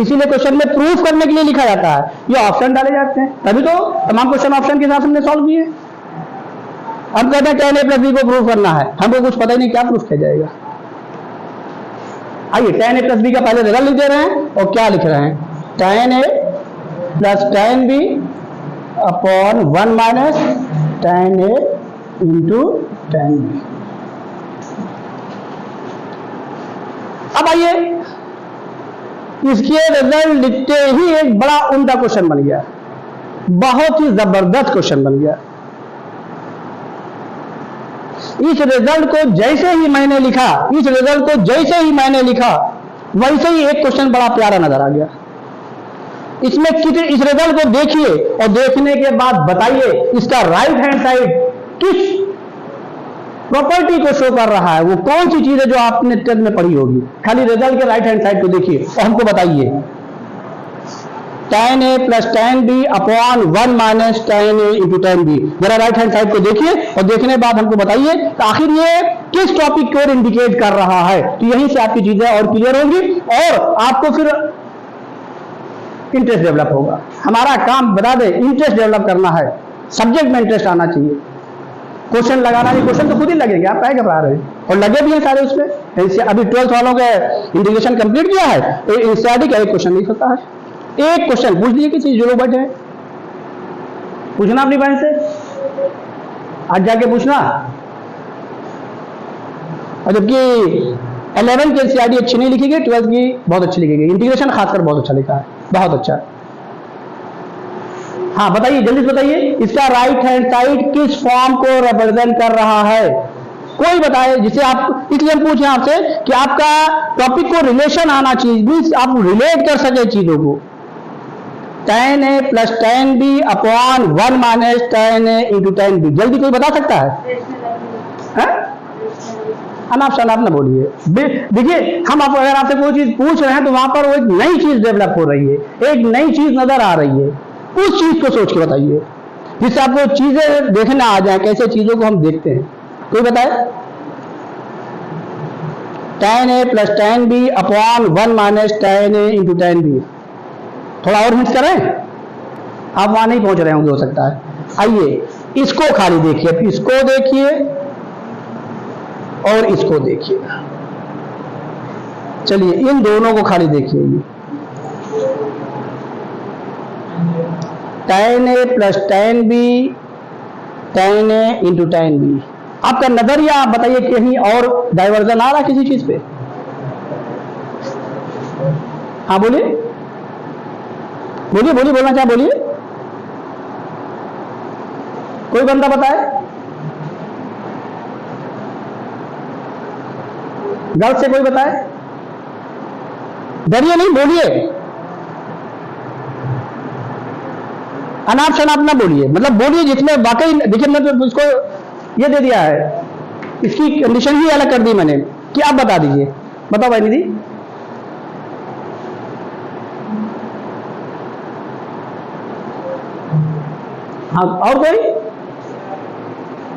इसीलिए क्वेश्चन में प्रूफ करने के लिए लिखा जाता है, ये ऑप्शन डाले जाते हैं, तभी तो तमाम क्वेश्चन ऑप्शन के हिसाब से हमने सॉल्व किए। अब कहते हैं tan a प्लस बी को प्रूफ करना है, हमको कुछ पता ही नहीं क्या प्रूफ किया जाएगा। आइए tan a प्लस बी का पहले रिजल्ट लिख दे रहे हैं, और क्या लिख रहे हैं, tan a plus tan b upon 1 minus tan a into tan b। अब आइए, इसके रिजल्ट लिखते ही एक बड़ा उम्दा क्वेश्चन बन गया, बहुत ही जबरदस्त क्वेश्चन बन गया। इस रिजल्ट को जैसे ही मैंने लिखा, इस रिजल्ट को जैसे ही मैंने लिखा, वैसे ही एक क्वेश्चन बड़ा प्यारा नजर आ गया। इसमें कितने, इस रिजल्ट को देखिए और देखने के बाद बताइए इसका राइट हैंड साइड किस प्रॉपर्टी को शो कर रहा है, वो कौन सी चीज है जो आपने 10th में पढ़ी होगी। खाली रिजल्ट के राइट हैंड साइड को देखिए और हमको बताइए, tan a plus tan b upon 1 minus tan a into tan b। जरा राइट हैंड साइड को देखिए और देखने के बाद हमको बताइए तो आखिर ये किस टॉपिक को इंडिकेट कर रहा है। तो यहीं से आपकी चीजें और क्लियर होंगी और आपको फिर इंटरेस्ट डेवलप होगा। हमारा काम बता दे, इंटरेस्ट डेवलप करना है, सब्जेक्ट में इंटरेस्ट आना चाहिए। क्वेश्चन लगाना नहीं, क्वेश्चन तो खुद ही लगेंगे, आप क्या घबरा रहे हैं, और लगे भी हैं सारे उसमें। अभी 12th वालों के इंटीग्रेशन कंप्लीट किया है तो इंस्टेटिक का एक क्वेश्चन नहीं सकता है, एक क्वेश्चन पूछ लीजिए किसी जो बैठे हैं, पूछना अपनी बहन से, आज जाके पूछना। और जबकि 11 की एनसीईआरटी अच्छी नहीं लिखी गई, 12th की बहुत अच्छी लिखी गई, इंटीग्रेशन खासकर बहुत अच्छा लिखा है, बहुत अच्छा। हाँ बताइए, जल्दी से बताइए, इसका राइट हैंड साइड किस फॉर्म को रिप्रेजेंट कर रहा है, कोई बताए जिसे आप, इसलिए हम पूछे आपसे कि आपका टॉपिक को रिलेशन आना चाहिए, मींस आप रिलेट कर सके चीजों को। tan a plus tan b upon 1 minus tan a into tan b, जल्दी कोई बता सकता है? अनाप शनाप ना बोलिए। देखिए हम अगर आपसे कोई चीज पूछ रहे हैं तो वहां पर वो एक नई चीज डेवलप हो रही है, एक नई चीज नजर आ रही है, उस चीज को सोच के बताइए जिससे आपको चीजें देखना आ जाए, कैसे चीजों को हम देखते हैं। कोई बताए? tan a plus tan b upon 1 minus tan a into tan b। थोड़ा और हिंट करें, आप वहां नहीं पहुंच रहे होंगे हो सकता है। आइए इसको खाली देखिए, इसको देखिए और इसको देखिए, चलिए इन दोनों को खाली देखिए। tan a plus tan b tan a into tan b। आपका नजरिया आप बताइए, कहीं और डाइवर्जन आ रहा है किसी चीज पे? हाँ बोलिए बोलिए बोलिए, बोलना क्या, बोलिए, कोई बंदा बताए। गर्ल्स से कोई बताए, डरिए नहीं, बोलिए, अनाप शनाप ना बोलिए, मतलब बोलिए जिसमें वाकई। देखिए मैंने तो उसको ये दे दिया है, इसकी कंडीशन ही अलग कर दी मैंने कि आप बता दीजिए। बताओ भाई निधि, हाँ, और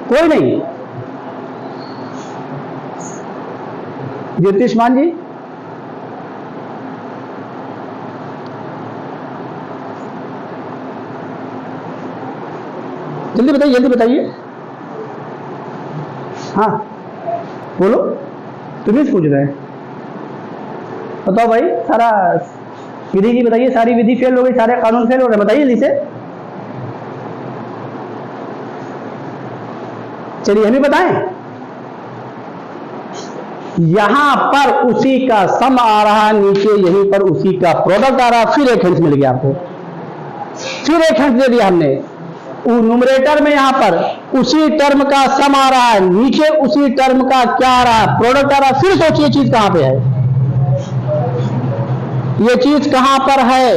कोई नहीं? ज्योतिषमान जी, जल्दी बताइए, जल्दी बताइए। हाँ बोलो, तुम्हें पूछ रहे हैं, बताओ भाई। सारा विधि की बताइए, सारी विधि फेल हो गई, सारे कानून फेल हो रहे हैं, बताइए जल्दी से। चलिए हम भी बताएं। यहां पर उसी का सम आ रहा है, नीचे यहीं पर उसी का प्रोडक्ट आ रहा है, फिर एक हिंट मिल गया आपको, फिर एक हिंट दे दिया हमने। न्यूमरेटर में यहां पर उसी टर्म का सम आ रहा है, नीचे उसी टर्म का क्या आ रहा है, प्रोडक्ट आ रहा है। फिर सोचिए चीज कहां पे है, ये चीज कहां पर है?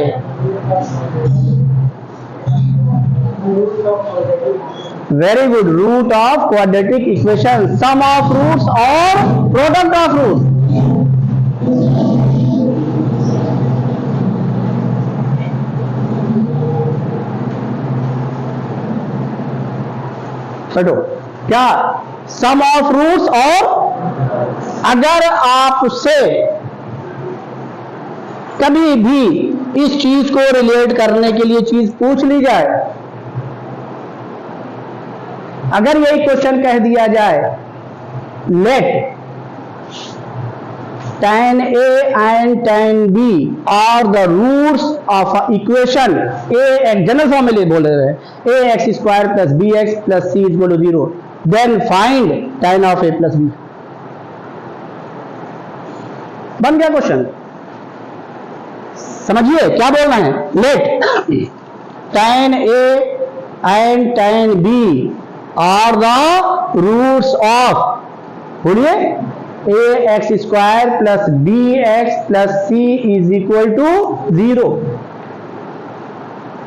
Very good, root of quadratic equation, sum of roots और प्रोडक्ट ऑफ रूट्स। चलो क्या, सम ऑफ रूट्स। और अगर आपसे कभी भी इस चीज को रिलेट करने के लिए चीज पूछ ली जाए, अगर यही क्वेश्चन कह दिया जाए, late tan A and tan B are the roots of equation A, general form में बोल रहे हैं, ax square plus bx plus c is equal to 0, then find tan of A plus b। बन गया question. समझिए क्या बोल रहे हैं, let tan A and tan B are the roots of, बोलिए, ax square plus bx plus c is equal to 0,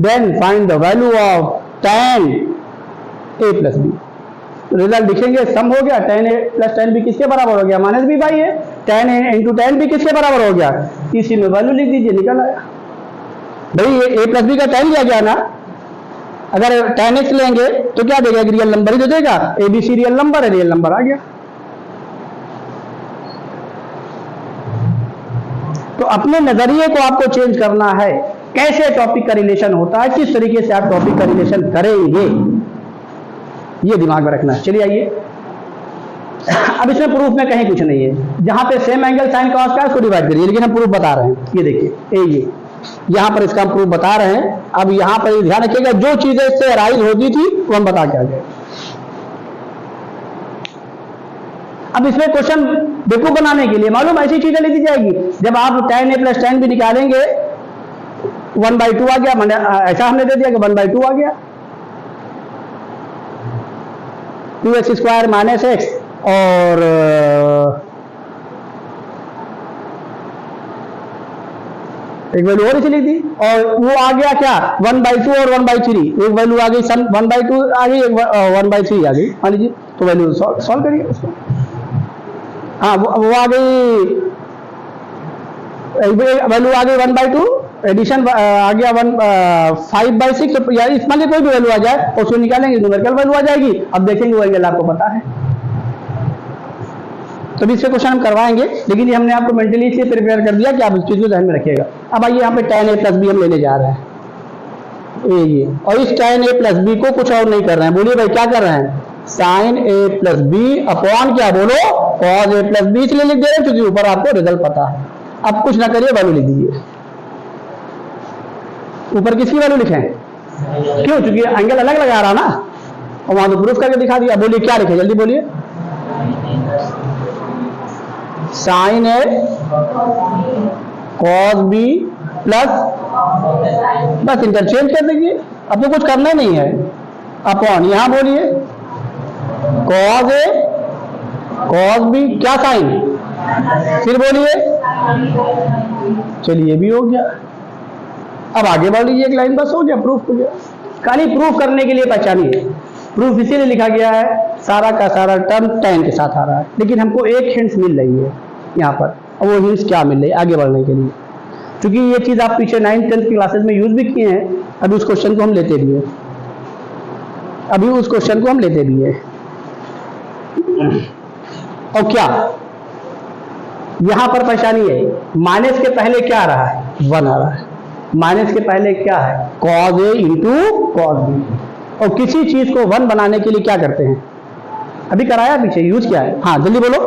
then find the value of tan a plus b। Result लिखेंगे, sum हो गया, tan a plus tan b किसके बराबर हो गया, minus b by है, tan a into tan b किसके बराबर हो गया, इसी में वैल्यू लिख दीजिए, निकल आया। भाई ये a प्लस b का tan लिया गया ना, अगर tan x लेंगे तो क्या देगा, रियल नंबर ही तो देगा, abc रियल नंबर है, रियल नंबर आ गया। तो अपने नजरिए को आपको चेंज करना है, कैसे टॉपिक का रिलेशन होता है, किस तरीके से आप टॉपिक का रिलेशन करेंगे, ये दिमाग में रखना है। चलिए आइए, अब इसमें प्रूफ में कहीं कुछ नहीं है, जहां पे सेम एंगल साइन कॉस का उसको डिवाइड करिए, लेकिन हम प्रूफ बता रहे हैं। ये देखिए, ये यहां पर इसका हम प्रूफ बता रहे हैं। अब यहां पर ध्यान रखिएगा, जो चीजें इससे अराइज होती थी वो हम बता के आ गए। अब इसमें क्वेश्चन बेवकूफ बनाने के लिए मालूम ऐसी चीजें लिखी जाएगी, जब आप tan a plus tan b निकालेंगे 1/2 आ गया, मैंने ऐसा हमने दे दिया कि 1/2 आ गया, 2x स्क्वायर माइनस एक्स और एक वैल्यू और इसे लिख दी, और वो आ गया क्या, 1/2 और 1/3, एक वैल्यू आ गई, 1/2 आ गई, 1/3 आ गई, मान लीजिए। तो वैल्यू सॉल्व करिए उसको। हाँ वो आ गई, वैल्यू आ गई 1/2, एडिशन आ गया 5/6, तो यार इसमें कोई भी वैल्यू आ जाए और उसको निकालेंगे, न्यूमेरिकल वैल्यू आ जाएगी। अब देखेंगे वो एंगल आपको पता है, तो भी इससे क्वेश्चन हम करवाएंगे, लेकिन ये हमने आपको मेंटली इसलिए प्रिपेयर कर दिया कि आप इस चीज को ध्यान में रखिएगा। अब आइए यहाँ पे tan a प्लस b हम लेने जा रहे हैं, ये और इस tan a प्लस b को कुछ और नहीं कर रहे हैं, बोलिए भाई क्या कर रहे हैं, sin a plus b upon क्या, बोलो, cos a प्लस b इसलिए लिख दे रहे हैं क्योंकि ऊपर आपको रिजल्ट पता है। अब कुछ ना करिए, वैल्यू लिख दीजिए। ऊपर किसकी वैल्यू लिखें, क्यों, क्योंकि एंगल अलग लगा रहा ना, और वहां तो प्रूफ करके दिखा दिया। बोलिए क्या लिखे, जल्दी बोलिए, sign a cos B plus, बस इंटरचेंज कर दीजिए, अब तो कुछ करना नहीं है, अपॉन, यहां बोलिए कॉस ए कॉस बी, क्या साइन, फिर बोलिए, चलिए भी हो गया। अब आगे बढ़ लीजिए एक लाइन, बस हो गया, प्रूफ हो गया। खाली प्रूफ करने के लिए पहचानिए, प्रूफ इसीलिए लिखा गया है, सारा का सारा टर्म tan के साथ आ रहा है, लेकिन हमको एक हिंट्स मिल रही है यहाँ पर, और वो हिंट्स क्या मिल रही है आगे बढ़ने के लिए, क्योंकि ये चीज़ आप पीछे 9th 10th क्लासेज में यूज भी किए हैं, अभी उस क्वेश्चन को हम लेते भी हैं। अभी उस क्वेश्चन को हम लेते भी है। और क्या यहां पर परेशानी है, माइनस के पहले क्या आ रहा है, 1 आ रहा है। माइनस के पहले क्या है, cos A इंटू cos B। और किसी चीज को 1 बनाने के लिए क्या करते हैं, अभी कराया पीछे, यूज क्या है, हाँ जल्दी बोलो।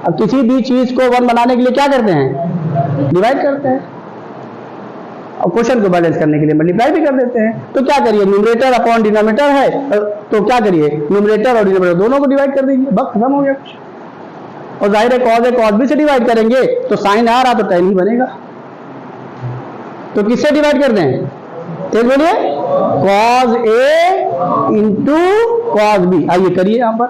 अब किसी भी चीज को 1 बनाने के लिए क्या करते हैं, डिवाइड करते हैं, और क्वेश्चन को बैलेंस करने के लिए मल्टीप्लाई भी कर देते हैं। तो क्या करिए, न्यूमरेटर अपॉन डिनोमिनेटर है, तो क्या करिए, न्यूमरेटर और डिनोमिनेटर दोनों को डिवाइड कर दीजिए, बस खत्म हो गया। और जाहिर है cos A cos B से डिवाइड करेंगे तो साइन आ रहा तो tan ही बनेगा। तो किससे डिवाइड कर दें, तेज बोलिए, cos A इंटू cos B। आइए करिए यहां पर।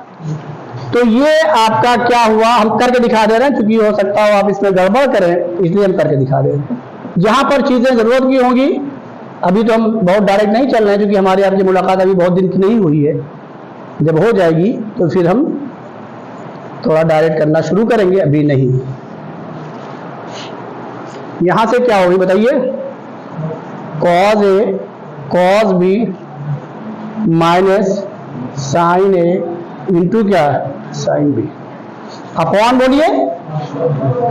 तो ये आपका क्या हुआ, हम करके दिखा दे रहे हैं, क्योंकि हो सकता हो आप इसमें गड़बड़ करें, इसलिए हम करके दिखा दे रहे हैं। जहां पर चीजें जरूरत की होंगी, अभी तो हम बहुत डायरेक्ट नहीं चल रहे हैं, क्योंकि हमारी आपकी मुलाकात अभी बहुत दिन की नहीं हुई है। जब हो जाएगी तो फिर हम थोड़ा डायरेक्ट करना शुरू करेंगे, अभी नहीं। यहां से क्या होगी बताइए, cos A cos B minus sine A into क्या, साइन B, अपॉन बोलिए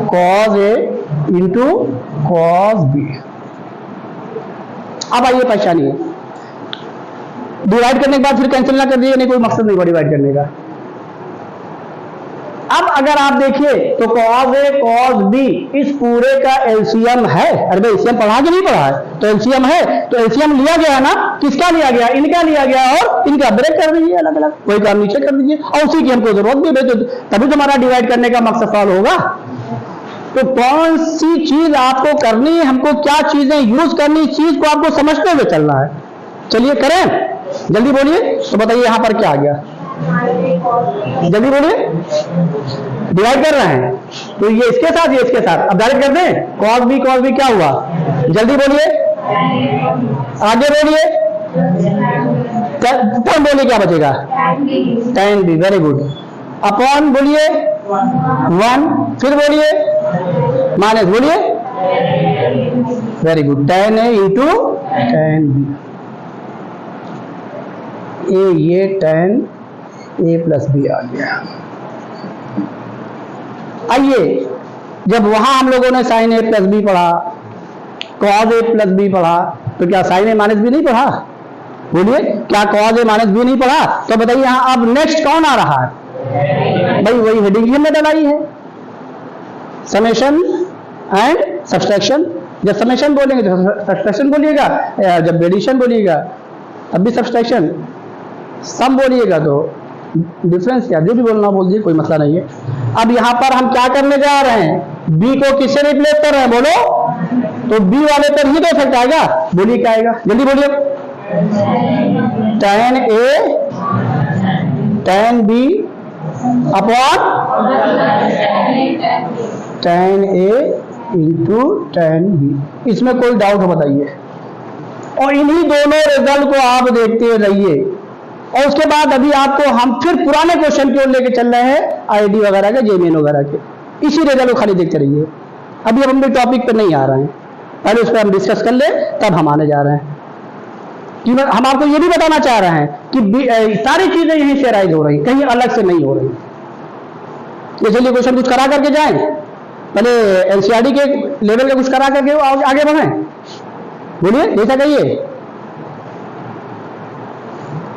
cos A इंटू cos B। अब आइए परेशानी है, डिवाइड करने के बाद फिर कैंसिल ना कर दीजिए, नहीं कोई मकसद नहीं हुआ डिवाइड करने का। अब अगर आप देखिए तो cos A cos B इस पूरे का एलसीएम है। अरे भाई एलसीएम पढ़ा कि नहीं पढ़ा है, तो एलसीएम है, तो एलसीएम लिया गया ना, किसका लिया गया, इनका लिया गया, और इनका ब्रेक कर दीजिए अलग अलग, कोई काम नीचे कर दीजिए, और उसी की हमको जरूरत भी है, तभी तो हमारा डिवाइड करने का मकसद सॉल्व होगा। तो कौन सी चीज आपको करनी है, हमको क्या चीजें यूज करनी, चीज को आपको समझते हुए चलना है। चलिए करें, जल्दी बोलिए। तो बताइए यहां पर क्या आ गया, जल्दी बोलिए, डिवाइड कर रहे हैं, तो ये इसके साथ, ये इसके साथ, अब डायरेक्ट कर दें, cos B क्या हुआ, जल्दी बोलिए, आगे बोलिए, तब बोलिए क्या बचेगा, tan B, very good, upon बोलिए 1, फिर बोलिए माइनस बोलिए, very good, tan A into tan B। ये tan A प्लस B आ गया। आइए, जब वहां हम लोगों ने साइन A प्लस B पढ़ा, cos A प्लस B पढ़ा, तो क्या साइन A माइनस B नहीं पढ़ा, बोलिए, क्या cos A माइनस B नहीं पढ़ा। तो बताइए यहां अब नेक्स्ट कौन आ रहा है, भाई वही हेडिंग ही हमने डलाई है, समेशन एंड सब्सट्रैक्शन। जब समेशन बोलेंगे तो सब्सट्रैक्शन बोलिएगा, जब एडिशन बोलिएगा तब भी सब्सट्रैक्शन, सम बोलिएगा तो डिफरेंस, क्या जो भी बोलना बोल दीजिए, कोई मसला नहीं है। अब यहां पर हम क्या करने जा रहे हैं, b को किससे रिप्लेस कर रहे हैं, बोलो, तो b वाले पर ही तो इफेक्ट आएगा, बोलिए क्या आएगा, जल्दी बोलिए, tan A tan B upon tan A into tan B। इसमें कोई डाउट हो बताइए, और इन्हीं दोनों रिजल्ट को आप देखते रहिए। और उसके बाद अभी आपको हम फिर पुराने क्वेश्चन की ओर लेके चल रहे हैं, आईडी वगैरह के, जेमेन वगैरह के, इसी रिजल्ट को खाली देखते रहिए। अभी अब हम भी टॉपिक पर नहीं आ रहे हैं, पहले उस पर हम डिस्कस कर ले, तब हम आने जा रहे हैं। कि हम आपको ये भी बताना चाह रहे हैं कि सारी चीजें यहीं से राइज हो रही, कहीं अलग से नहीं हो रही। इसलिए क्वेश्चन कुछ करा करके जाएं, पहले एनसीईआरटी के लेवल का कुछ करा करके आगे बढ़ें, बोलिए जैसा कहिए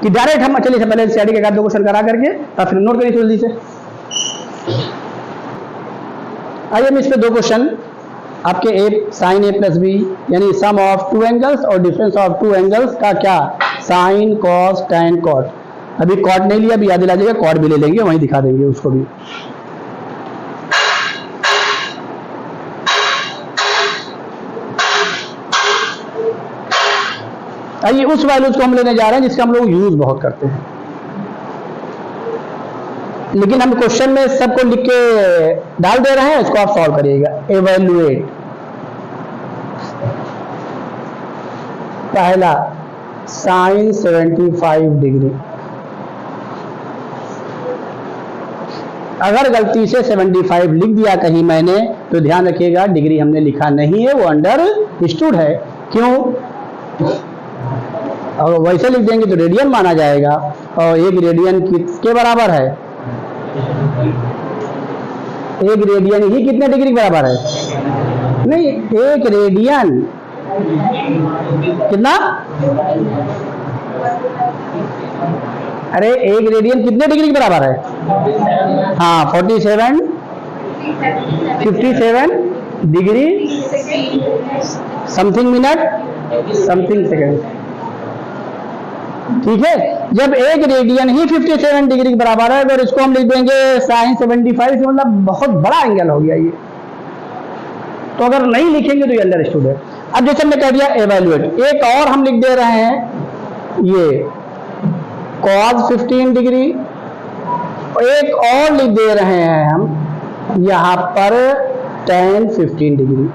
कि डायरेक्ट हम, चलिए पहले एनसीईआरटी के एक 2 क्वेश्चन करा करके तब फिर नोट करिए जल्दी से। आइए हम इस पे 2 क्वेश्चन आपके A sine A plus B, यानी सम ऑफ 2 एंगल्स और डिफरेंस ऑफ 2 एंगल्स का क्या, साइन कॉस टैन कॉट। अभी कॉट नहीं लिया, अभी याद दिला दीजिएगा, कॉट भी ले लेंगे, वहीं दिखा देंगे उसको भी। आइए उस वैल्यूज को हम लेने जा रहे हैं जिसका हम लोग यूज बहुत करते हैं, लेकिन हम क्वेश्चन में सबको लिख के डाल दे रहे हैं, इसको आप सॉल्व करिएगा। एवेल्युएट, पहला साइन 75 डिग्री, अगर गलती से 75 लिख दिया कहीं मैंने, तो ध्यान रखिएगा डिग्री हमने लिखा नहीं है, वो अंडर स्टूड है। क्यों, और वैसे लिख देंगे तो रेडियन माना जाएगा। और एक रेडियन किसके बराबर है? एक रेडियन ही कितने डिग्री के बराबर है? नहीं, एक रेडियन कितना? अरे एक रेडियन कितने डिग्री के बराबर है? हाँ 57 degree something minute something second. ठीक है, जब एक रेडियन ही 57 डिग्री के बराबर है, तो इसको हम लिख देंगे sin 75, मतलब बहुत बड़ा एंगल हो गया ये। तो अगर नहीं लिखेंगे तो ये अंडरस्टूड है। अब जैसे हमने कह दिया एवेल्युएट, एक और हम लिख दे रहे हैं ये cos 15 डिग्री, एक और लिख दे रहे हैं हम यहां पर tan 15 डिग्री।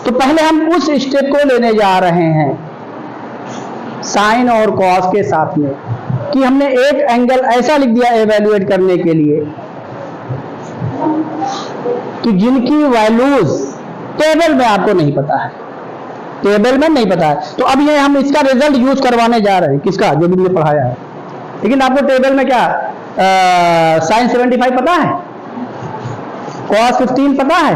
तो पहले हम उस स्टेप को लेने जा रहे हैं साइन और कॉस के साथ में, कि हमने एक एंगल ऐसा लिख दिया एवेल्युएट करने के लिए कि जिनकी वैल्यूज टेबल में आपको नहीं पता है, टेबल में नहीं पता है। तो अब ये हम इसका रिजल्ट यूज करवाने जा रहे हैं, किसका? जो भी मैंने पढ़ाया है। लेकिन आपको टेबल में क्या साइन 75 पता है, कॉस 15 पता है,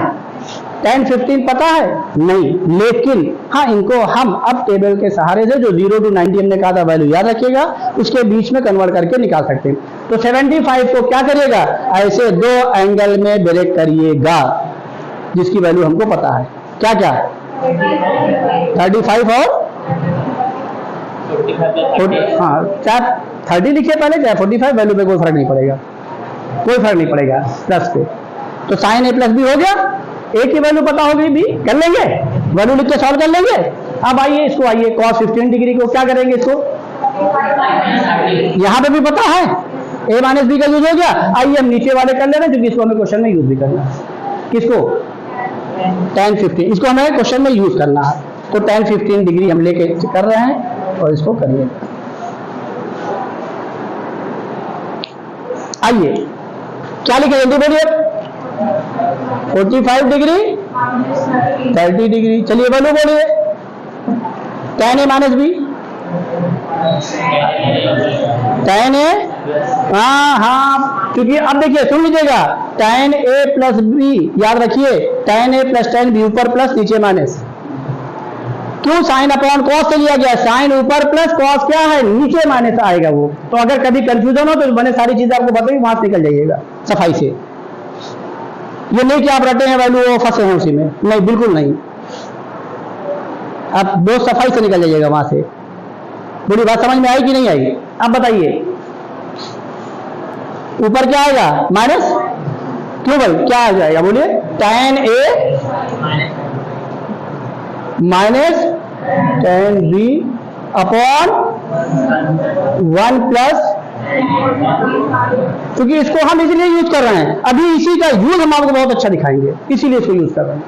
tan 15 पता है? नहीं। लेकिन हाँ, इनको हम अब टेबल के सहारे से जो 0 to 90 हमने कहा था वैल्यू याद रखिएगा, उसके बीच में कन्वर्ट करके निकाल सकते हैं। तो 75 को क्या करिएगा? ऐसे दो एंगल में ब्रेक करिएगा जिसकी वैल्यू हमको पता है। क्या क्या? 35 और 40, हाँ, चाहे 30 लिखिए पहले, चाहे 45, वैल्यू पे कोई फर्क नहीं पड़ेगा, कोई फर्क नहीं पड़ेगा प्लस पे। तो साइन ए प्लस बी हो गया, एक ही वैल्यू पता होगी भी कर लेंगे, वैल्यू लिख के सॉल्व कर लेंगे। अब आइए इसको, आइए cos 15 डिग्री को क्या करेंगे? इसको यहां पे भी पता है, a माइनस बी का यूज हो गया। आइए हम नीचे वाले कर ले रहे हैं, क्योंकि इसको हमें क्वेश्चन में यूज भी करना है। किसको? tan 15, इसको हमें क्वेश्चन में यूज करना है। तो tan 15 डिग्री हम लेके कर रहे हैं और इसको करिए। आइए क्या लिखे जल्दी बोलिए? 45 डिग्री 30 डिग्री। चलिए वैल्यू बोलिए, tan a minus B, tan a, हाँ, क्योंकि अब देखिए सुन लीजिएगा, tan a प्लस बी, याद रखिए tan a plus tan b, ऊपर प्लस नीचे माइनस। क्यों? साइन अपॉन कॉस से लिया गया, साइन ऊपर प्लस कॉस क्या है? नीचे माइनस आएगा वो। तो अगर कभी कंफ्यूजन हो तो मैंने सारी चीजें आपको बताई, वहां से निकल जाइएगा सफाई से। ये नहीं कि आप रटे हैं वैल्यू फंसे हैं उसी में, नहीं, बिल्कुल नहीं। आप बहुत सफाई से निकल जाइएगा वहां से। बोली बात समझ में आई कि नहीं आई? आप बताइए, ऊपर क्या आएगा? माइनस। क्यों भाई, क्या आ जाएगा? बोलिए, tan a minus tan b upon 1 plus, क्योंकि इसको हम इसीलिए यूज कर रहे हैं, अभी इसी का यूज हम आपको बहुत अच्छा दिखाएंगे, इसीलिए इसको यूज कर रहे हैं।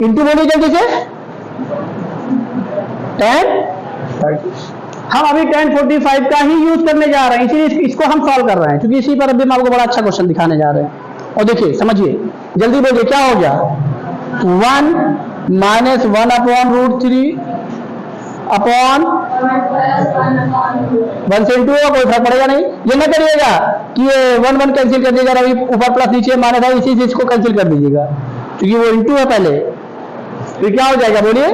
इंटू बोलिए जल्दी से, tan 30। हम अभी tan 45 का ही यूज करने जा रहे हैं, इसीलिए इसको हम सॉल्व कर रहे हैं, क्योंकि इसी पर अभी हम आपको बड़ा अच्छा क्वेश्चन दिखाने जा रहे हैं। और देखिए समझिए, जल्दी बोलिए, क्या हो गया? 1 माइनस 1 अपॉन √3 अपॉन 1 से इंटू, कोई फर्क पड़ेगा नहीं। ये ना करिएगा कि ये 1 1 कैंसिल कर दीजिएगा, अभी ऊपर प्लस नीचे माइनस है, इसी से इसको कैंसिल कर दीजिएगा, क्योंकि वो इंटू है पहले। तो क्या हो जाएगा? बोलिए,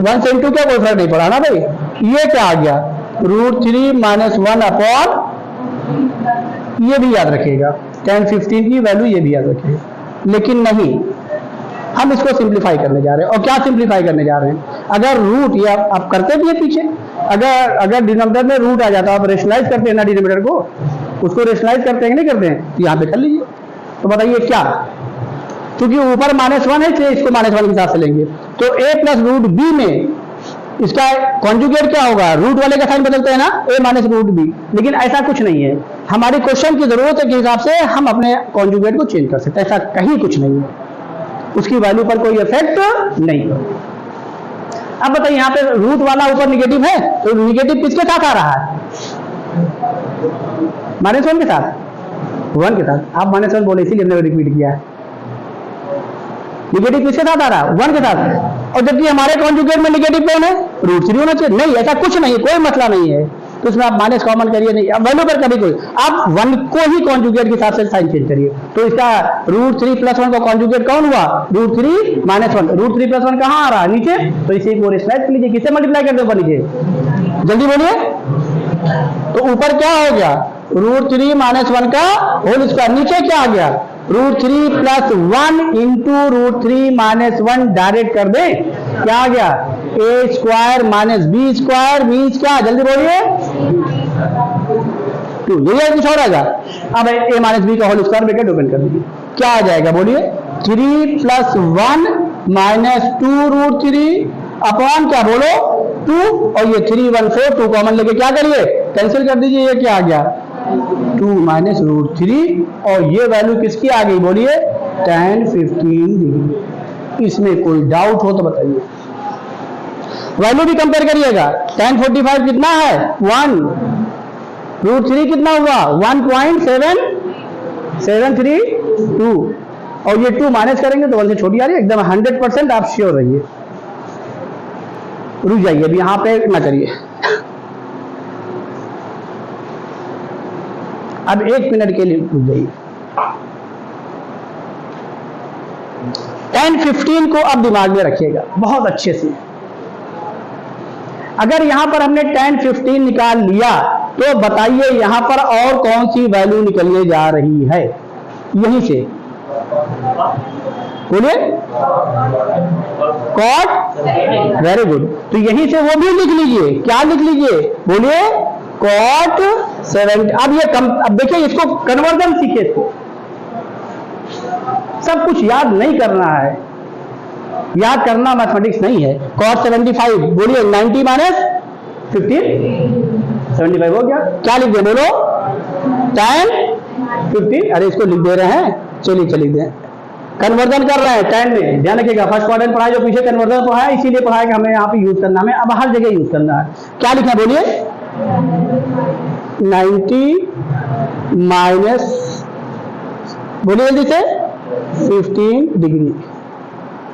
1 से इंटू क्या, कोई फर्क नहीं पड़ा ना भाई। ये क्या आ गया? √3 माइनस 1 अपॉन, ये भी याद रखिएगा, tan 15 की वैल्यू ये भी याद रखिएगा। लेकिन नहीं, हम इसको सिंप्लीफाई करने जा रहे हैं। और क्या सिंप्लीफाई करने जा रहे हैं? अगर रूट, ये आप करते भी है पीछे, अगर डिनोमिनेटर में रूट आ जाता है, आप रेशनलाइज करते हैं ना डिनोमिनेटर को, उसको रेशनलाइज करते हैं कि नहीं करते हैं? तो यहाँ पे कर लीजिए। तो बताइए क्या? क्योंकि ऊपर -1 है, इसलिए इसको -1 के हिसाब से लेंगे। तो a प्लस √b में इसका कॉन्जुगेट क्या होगा? रूट वाले का साइन बदलते हैं ना, a माइनस √b। लेकिन ऐसा कुछ नहीं है, हमारी क्वेश्चन की जरूरत के हिसाब से हम अपने कॉन्जुगेट को चेंज कर सकते हैं, ऐसा कहीं कुछ नहीं है, उसकी वैल्यू पर कोई इफेक्ट नहीं। अब बताइए, यहाँ पे रूट वाला ऊपर निगेटिव है, तो निगेटिव किसके साथ आ रहा है? -1 के साथ, 1 के साथ। आप -1 बोले, इसीलिए हमने रिपीट किया है। निगेटिव किसके साथ आ रहा है? 1 के साथ। और जबकि हमारे कॉन्जुगेट में निगेटिव कौन है, √3 होना चाहिए। नहीं, ऐसा कुछ नहीं, कोई मसला नहीं है, तो इसमें आप माइनस कॉमन करिए, नहीं अब वैल्यू पर कभी कोई, आप 1 को ही कॉन्जुगेट के हिसाब से साइन चेंज करिए। तो इसका √3 + 1 का कॉन्जुगेट कौन हुआ, √3 - 1। √3 + 1 कहाँ आ रहा है, नीचे, तो इसी को रिप्लेस कर लीजिए। किससे मल्टीप्लाई कर दो ऊपर नीचे, जल्दी बोलिए। तो ऊपर क्या हो गया, √3 - 1 का होल स्क्वायर, नीचे क्या आ गया, √3 + 1 × √3 - 1 डायरेक्ट कर दे, क्या आ गया, a² - b² मीन्स क्या, जल्दी बोलिए 2, यही कुछ और आएगा। अब a - b का होल स्क्वायर ब्रैकेट ओपन कर दीजिए, क्या आ जाएगा बोलिए, 3 + 1 - 2 √3 अपॉन क्या बोलो 2, और ये 3 1 4 2 कॉमन लेके क्या करिए, कैंसिल कर दीजिए, ये क्या आ गया 2 - √3, और ये वैल्यू किसकी आ गई बोलिए, tan 15 डिग्री। इसमें कोई डाउट हो तो बताइए। वैल्यू भी कंपेयर करिएगा, tan 45 कितना है 1, √3 कितना हुआ 1.732, और ये 2 माइनस करेंगे तो 1 से छोटी आ रही है, एकदम 100% आप श्योर रहिए। रुक जाइए, अभी यहां पे ना करिए, अब 1 मिनट के लिए रुक जाइए। tan 15 को अब दिमाग में रखिएगा बहुत अच्छे से। अगर यहां पर हमने tan 15 निकाल लिया तो बताइए यहां पर और कौन सी वैल्यू निकलने जा रही है, यहीं से बोलिए, cot, वेरी गुड, तो यहीं से वो भी लिख लीजिए, क्या लिख लीजिए बोलिए, cot 70। अब ये अब देखिए, इसको कन्वर्जन सीखे, इसको सब कुछ याद नहीं करना है, याद करना मैथमेटिक्स नहीं है। cot 75 बोलिए 90 - 15 75 हो गया, क्या लिख दे बोलो, tan 15, अरे इसको लिख दे रहे हैं, चलिए लिख दें, कन्वर्जन कर रहे हैं tan में, ध्यान रखिएगा फर्स्ट क्वाड्रेंट पढ़ाया जो पीछे कन्वर्जन पढ़ाया, इसीलिए पढ़ाया कि हमें यहाँ पे यूज करना, हमें अब हर जगह यूज करना है। क्या लिखना बोलिए, 90 बोलिए जल्दी से 15 डिग्री,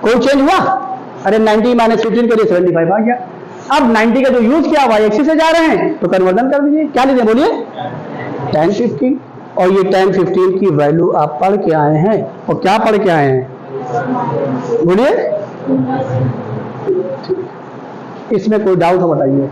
कोई चेंज हुआ, अरे 90 - 15 करिए 75 आ गया। अब 90 का जो यूज किया हुआ एक्सिस से जा रहे हैं तो कन्वर्जन कर दीजिए, क्या लिखें बोलिए, tan 15, और ये tan 15 की वैल्यू आप पढ़ के आए हैं, और क्या पढ़ के आए हैं बोलिए, इसमें कोई डाउट हो बताइए।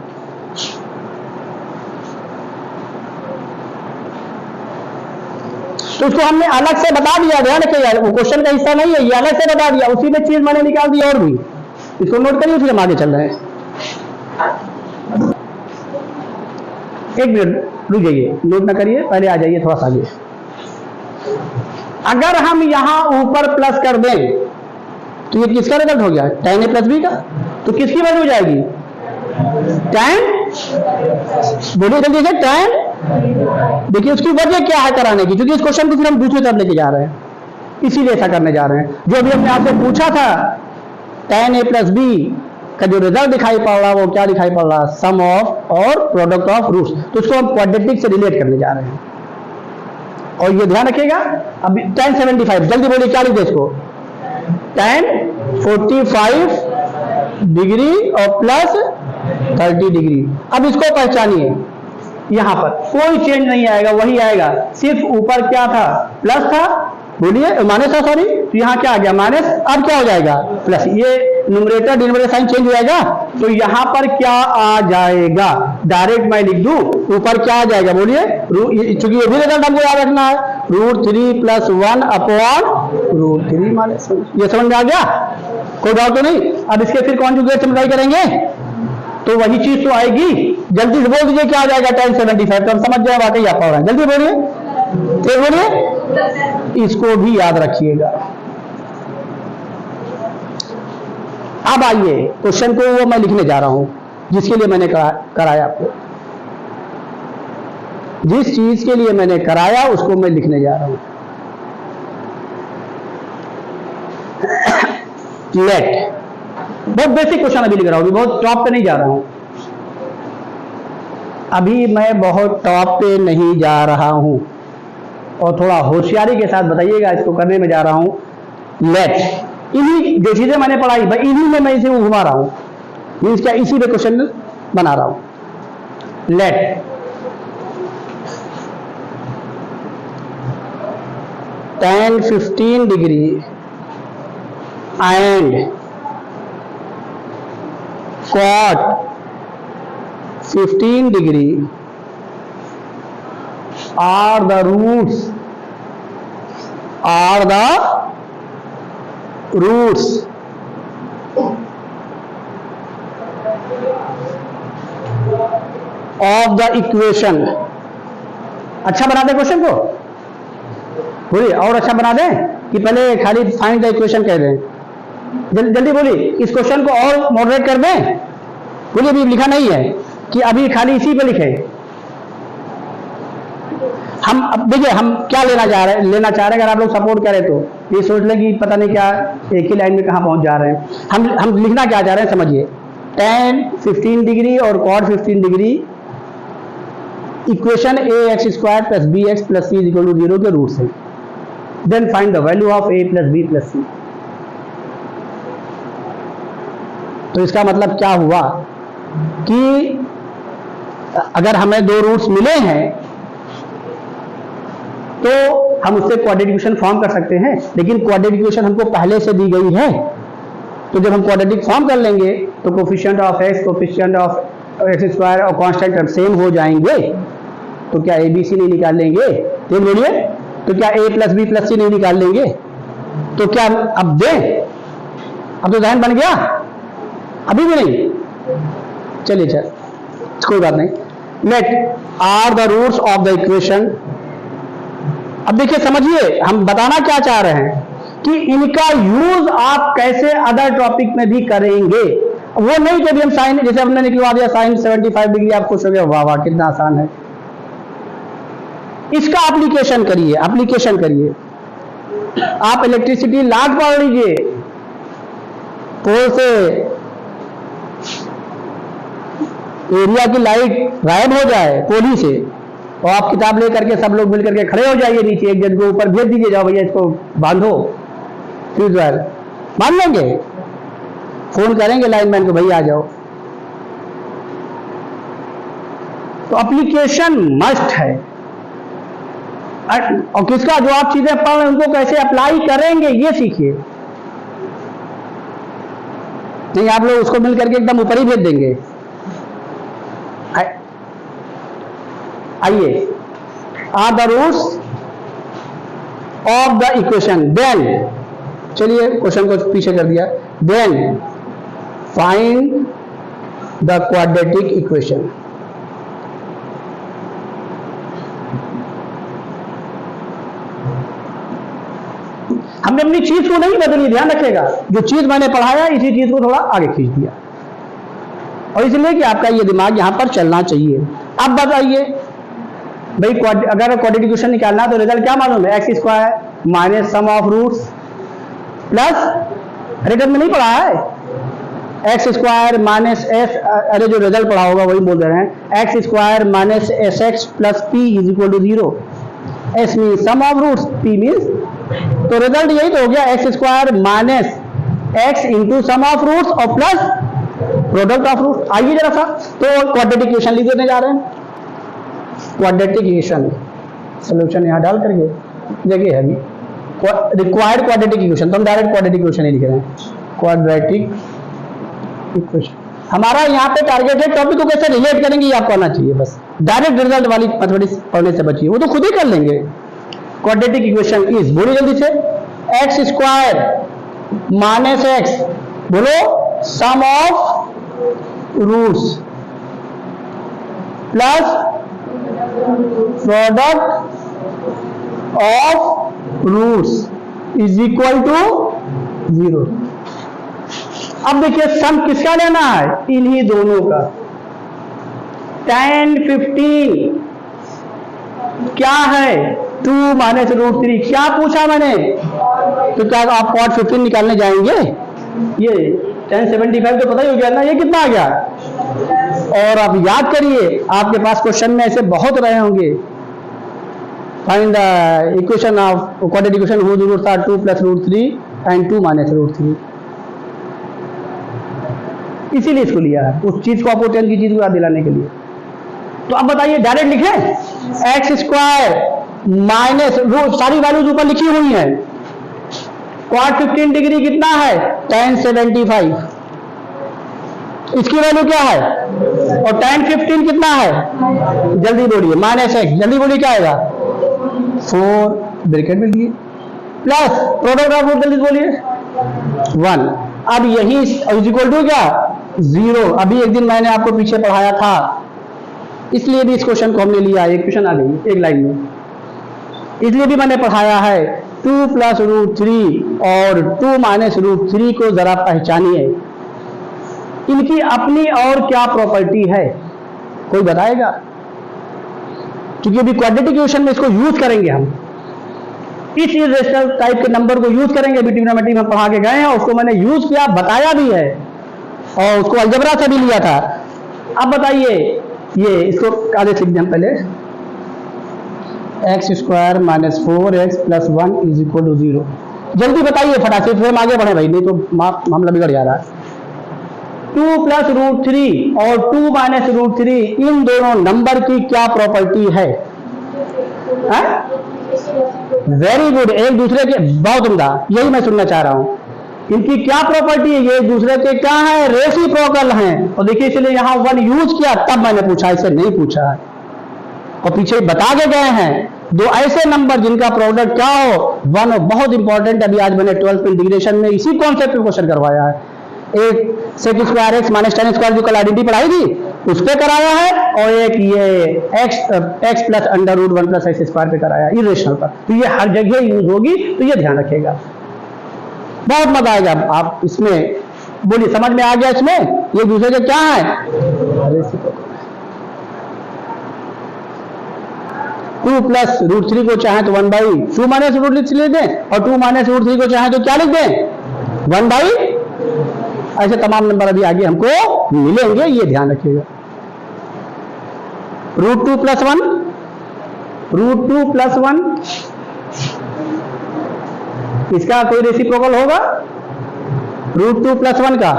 तो उसको हमने अलग से बता दिया, ध्यान रखिए, वो क्वेश्चन का हिस्सा नहीं है, ये अलग से बता दिया, उसी में चीज मैंने निकाल दी, और भी इसको नोट करिए, फिर हम आगे चल रहे हैं। एक मिनट रुक जाइए, नोट ना करिए, पहले आ जाइए थोड़ा सा आगे। अगर हम यहां ऊपर प्लस कर दें तो ये किसका रिजल्ट हो गया, tan a + b का, तो किसकी वैल्यू हो जाएगी, tan, बोलिए जल्दी से, tan, देखिए उसकी वजह क्या है कराने की, क्योंकि इस क्वेश्चन को फिर हम दूसरी तरफ लेके जा रहे हैं, इसीलिए ऐसा करने जा रहे हैं। जो अभी हमने आपसे पूछा था tan a + b का जो रिजल्ट दिखाई पड़ रहा है वो क्या दिखाई पड़ रहा है, सम ऑफ और प्रोडक्ट ऑफ रूट्स, तो उसको हम क्वाड्रेटिक से रिलेट करने जा रहे हैं। और ये ध्यान रखिएगा, अब tan 75 जल्दी बोलिए, क्या लिखते इसको, tan 45 डिग्री और प्लस 30 डिग्री। अब इसको पहचानिए, यहां पर कोई चेंज नहीं आएगा, वही आएगा, सिर्फ ऊपर क्या था, प्लस था, बोलिए माइनस था, सॉरी, तो यहाँ क्या आ गया माइनस, अब क्या हो जाएगा प्लस, ये न्यूमरेटर डिनोमिनेटर साइन चेंज हो जाएगा, तो यहाँ पर क्या आ जाएगा, डायरेक्ट मैं लिख दूं, ऊपर क्या आ जाएगा बोलिए, चूंकि ये भी रिजल्ट हमको याद रखना है, √3 + 1 अपॉन √3 - 1, ये समझ में आ गया, कोई डाउट तो नहीं। अब इसके फिर कॉन्जुगेट सिम्प्लीफाई करेंगे तो वही चीज तो आएगी, जल्दी से बोल दीजिए क्या आ जाएगा, tan 75, तो हम समझ जाए वाकई आप पढ़ रहे हैं, जल्दी बोलिए, फिर बोलिए, इसको भी याद रखिएगा। अब आइए क्वेश्चन को वो मैं लिखने जा रहा हूं जिसके लिए मैंने कराया आपको, जिस चीज के लिए मैंने कराया उसको मैं लिखने जा रहा हूं। लेट, बहुत बेसिक क्वेश्चन अभी लिख रहा हूं, बहुत टॉप पे नहीं जा रहा हूं, अभी मैं बहुत टॉप पे नहीं जा रहा हूं, और थोड़ा होशियारी के साथ बताइएगा, इसको करने में जा रहा हूं। लेट इन्हीं जो चीजें मैंने पढ़ाई भाई, इन्हीं में मैं इसे घुमा रहा हूं, मीन्स क्या इसी पे क्वेश्चन बना रहा हूं। Let tan 15 degree and cot 15 degree are the roots of the equation। अच्छा बना दे क्वेश्चन को, बोलिए और अच्छा बना दें कि पहले खाली फाइंड द इक्वेशन कह दें? जल्दी बोलिए, इस क्वेश्चन को और मॉडरेट कर दें। बोलिए, अभी लिखा नहीं है कि अभी खाली इसी पे लिखे। हम अब देखिए हम क्या लेना चाह रहे हैं, अगर आप लोग सपोर्ट करें तो ये सोच लें कि पता नहीं क्या एक ही लाइन में कहां पहुंच जा रहे हैं। हम लिखना क्या चाह रहे हैं समझिए। tan 15 डिग्री और cot 15 degree equation ax² plus bx plus c equal to 0 के रूट्स हैं। Then find the value of a plus b plus c। तो इसका मतलब क्या हुआ कि अगर हमें दो रूट्स मिले हैं तो हम उससे क्वाड्रेटिक इक्वेशन फॉर्म कर सकते हैं, लेकिन क्वाड्रेटिक इक्वेशन हमको पहले से दी गई है। तो जब हम क्वाड्रेटिक फॉर्म कर लेंगे तो coefficient of x, coefficient of x² और कांस्टेंट टर्म सेम हो जाएंगे। तो क्या a b c नहीं निकाल लेंगे? तो बोलिए, तो क्या a plus b plus c नहीं निकाल लेंगे? तो क्या अब दें? अब तो ध्यान बन गया, अभी भी नहीं? चलिए चल, कोई बात नहीं। Let are the roots of the equation. अब देखिए समझिए, हम बताना क्या चाह रहे हैं कि इनका यूज आप कैसे अदर टॉपिक में भी करेंगे। वो नहीं कि हम साइन, जैसे हमने निकलवा दिया साइन 75 डिग्री, आप खुश हो गए, वाह वाह कितना आसान है। इसका एप्लीकेशन करिए, एप्लीकेशन करिए। आप इलेक्ट्रिसिटी लाट पढ़ लीजिए, पोल से एरिया की लाइट गायब हो जाए पोली से, और आप किताब लेकर के सब लोग मिलकर के खड़े हो जाइए नीचे, एक जन को ऊपर भेज दीजिए, जाओ भैया इसको बांधो, फ्यूज वायर बांध लेंगे। फोन करेंगे लाइनमैन को, भैया आ जाओ। तो एप्लीकेशन मस्ट है। और किसका जो आप चीजें पढ़ रहे हैं उनको कैसे अप्लाई करेंगे ये सीखिए। नहीं आप लोग उसको मिल करके एकदम ऊपर ही भेज देंगे। आइए, are the roots of the equation. Then चलिए क्वेश्चन को पीछे कर दिया। Then find the quadratic equation. हमने अपनी चीज को नहीं बदली, ध्यान रखिएगा। जो चीज मैंने पढ़ाया इसी चीज को थोड़ा आगे खींच दिया, और इसलिए कि आपका ये दिमाग यहां पर चलना चाहिए। अब बताइए भाई, अगर क्वाड्रेटिक इक्वेशन निकालना है तो रिजल्ट क्या मालूम है? x² minus sum of roots plus, result में नहीं पढ़ा है, x² माइनस s, अरे जो रिजल्ट पढ़ा होगा वही बोल रहे हैं, x² minus sx plus p is equal to 0। s mean sum of roots, p means, तो रिजल्ट यही तो हो गया, x² minus x into sum of roots और प्लस प्रोडक्ट ऑफ रूट्स। आइए जरा सा, तो क्वाड्रेटिक इक्वेशन लिख देने जा रहे हैं। क्वाड्रेटिक इक्वेशन सोल्यूशन यहां डाल करके देखिए है रिक्वायर्ड क्वाड्रेटिक इक्वेशन, तो हम डायरेक्ट क्वाड्रेटिक इक्वेशन ही लिख रहे हैं। क्वाड्रेटिक इक्वेशन हमारा यहाँ पे टारगेटेड टॉपिक को कैसे रिलेट करेंगे ये आपको आना चाहिए। बस डायरेक्ट रिजल्ट वाली मैथमेटिक्स पढ़ने से बचिए, वो तो खुद ही कर लेंगे। क्वाड्रेटिक इक्वेशन इज, बोलिए जल्दी से, x² माइनस x, बोलो sum of roots plus product of roots is equal to 0। अब देखिए सम किसका लेना है? इन्हीं दोनों का। tan 15 क्या है? 2 माइनस रूट 3। क्या पूछा मैंने? तो क्या आप cot 15 निकालने जाएंगे? ये tan 75 तो पता ही हो गया ना, ये कितना आ गया? और आप याद करिए, आपके पास क्वेश्चन में ऐसे बहुत रहे होंगे। Find the equation of quadratic equation whose roots are 2 plus root 3 and 2 minus root 3, इसीलिए इसको लिया है, उस चीज को अपोटेंस की चीज को याद दिलाने के लिए। तो अब बताइए डायरेक्ट लिखें, एक्स स्क्वायर माइनस रूट, सारी वैल्यूज ऊपर लिखी हुई हैं। क्वाड 15 डिग्री कितना है, tan 75, इसकी वैल्यू क्या है, और tan 15 कितना है, जल्दी बोलिए, माइनस एक्स, जल्दी बोलिए क्या आएगा, 4 ब्रैकेट में दिए प्लस प्रोडक्ट ऑफ रूट, जल्दी बोलिए 1। अब यही इज इक्वल टू क्या, 0। अभी एक दिन मैंने आपको पीछे पढ़ाया था, इसलिए भी इस क्वेश्चन को हमने लिया, एक क्वेश्चन आ गई एक लाइन में, इसलिए भी मैंने पढ़ाया है 2 प्लस रूट 3 और 2 माइनस रूट 3 को जरा पहचानिए, इनकी अपनी और क्या प्रॉपर्टी है, कोई बताएगा? क्योंकि अभी क्वाड्रेटिक इक्वेशन में इसको यूज करेंगे हम, इस इर्रेशनल टाइप के नंबर को यूज करेंगे। अभी ट्रिग्नोमेट्री में पढ़ा के गए हैं, उसको मैंने यूज किया, बताया भी है, और उसको अलजेब्रा से भी लिया था। अब बताइए, ये इसको आगे लिख दें पहले, x square minus 4x plus 1 is equal to 0। जल्दी बताइए फटाफट, फिर हम आगे बढ़े भाई, नहीं तो मामला बिगड़ जा रहा है। 2 प्लस रूट 3 और 2 माइनस रूट 3, इन दोनों नंबर की क्या प्रॉपर्टी है? वेरी गुड, एक दूसरे के, बहुत उम्दा, यही मैं सुनना चाह रहा हूं। इनकी क्या प्रॉपर्टी है? ये एक दूसरे के क्या है, रेसिप्रोकल हैं। और देखिए इसलिए यहां 1 यूज किया, तब मैंने पूछा, इसे नहीं पूछा है, और पीछे बता के गए हैं दो ऐसे नंबर जिनका प्रोडक्ट क्या हो, 1 हो। बहुत इंपॉर्टेंट, अभी आज मैंने 12th में इंटीग्रेशन में इसी कॉन्सेप्ट पे क्वेश्चन करवाया है। एक sec square x minus tan square जो कल आइडेंटिटी पढ़ाई थी उस पे कराया है, और एक ये x प्लस under root 1 plus x square पे कराया इरेशनल पर। तो ये हर जगह यूज होगी, तो ये ध्यान रखिएगा, बहुत मजा आएगा। आप इसमें बोलिए, समझ में आ गया? इसमें ये दूसरे के क्या है, 2 प्लस रूट 3 को चाहे तो 1/2 माइनस रूट 3 लिख दें, और 2 माइनस रूट 3 को चाहे तो क्या लिख दें, 1/, ऐसे तमाम नंबर अभी आगे हमको मिलेंगे, ये ध्यान रखिएगा। रूट 2 प्लस 1, रूट 2 प्लस 1, इसका कोई रेसिप्रोकल होगा, रूट 2 प्लस 1 का,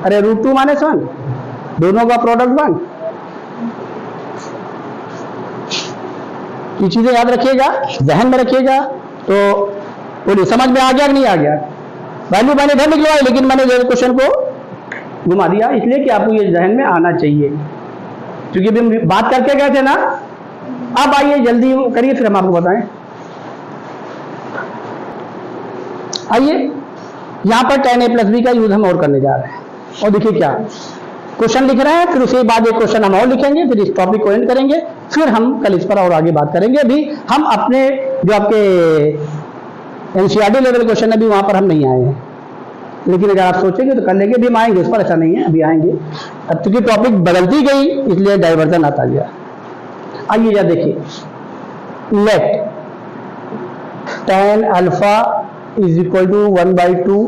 अरे रूट 2 माइनस 1, दोनों का प्रोडक्ट 1। ये चीजें याद रखिएगा, जहन में रखिएगा। तो बोलिए, समझ में आ गया कि नहीं आ गया? वैल्यू मैंने इधर निकलवाई, लेकिन मैंने क्वेश्चन को घुमा दिया, इसलिए कि आपको ये जहन में आना चाहिए, क्योंकि अभी हम बात करके गए थे ना। अब आइए जल्दी करिए, फिर हम आपको बताएं। आइए, यहां पर tan a प्लस बी का यूज हम और करने जा रहे हैं, और देखिए क्या क्वेश्चन लिख रहे हैं, फिर उसके बाद एक क्वेश्चन हम और लिखेंगे, फिर इस टॉपिक को एंड करेंगे, फिर हम कल इस पर और आगे बात करेंगे। अभी हम अपने जो आपके एनसीईआरटी लेवल क्वेश्चन है, अभी वहां पर हम नहीं आए हैं, लेकिन अगर आप सोचेंगे तो कर लेंगे, अभी हम आएंगे उस पर, ऐसा नहीं है, अभी आएंगे। अब क्योंकि टॉपिक बदलती गई, इसलिए डाइवर्जन आता गया। आइए या देखिए, let tan alpha is equal to 1/2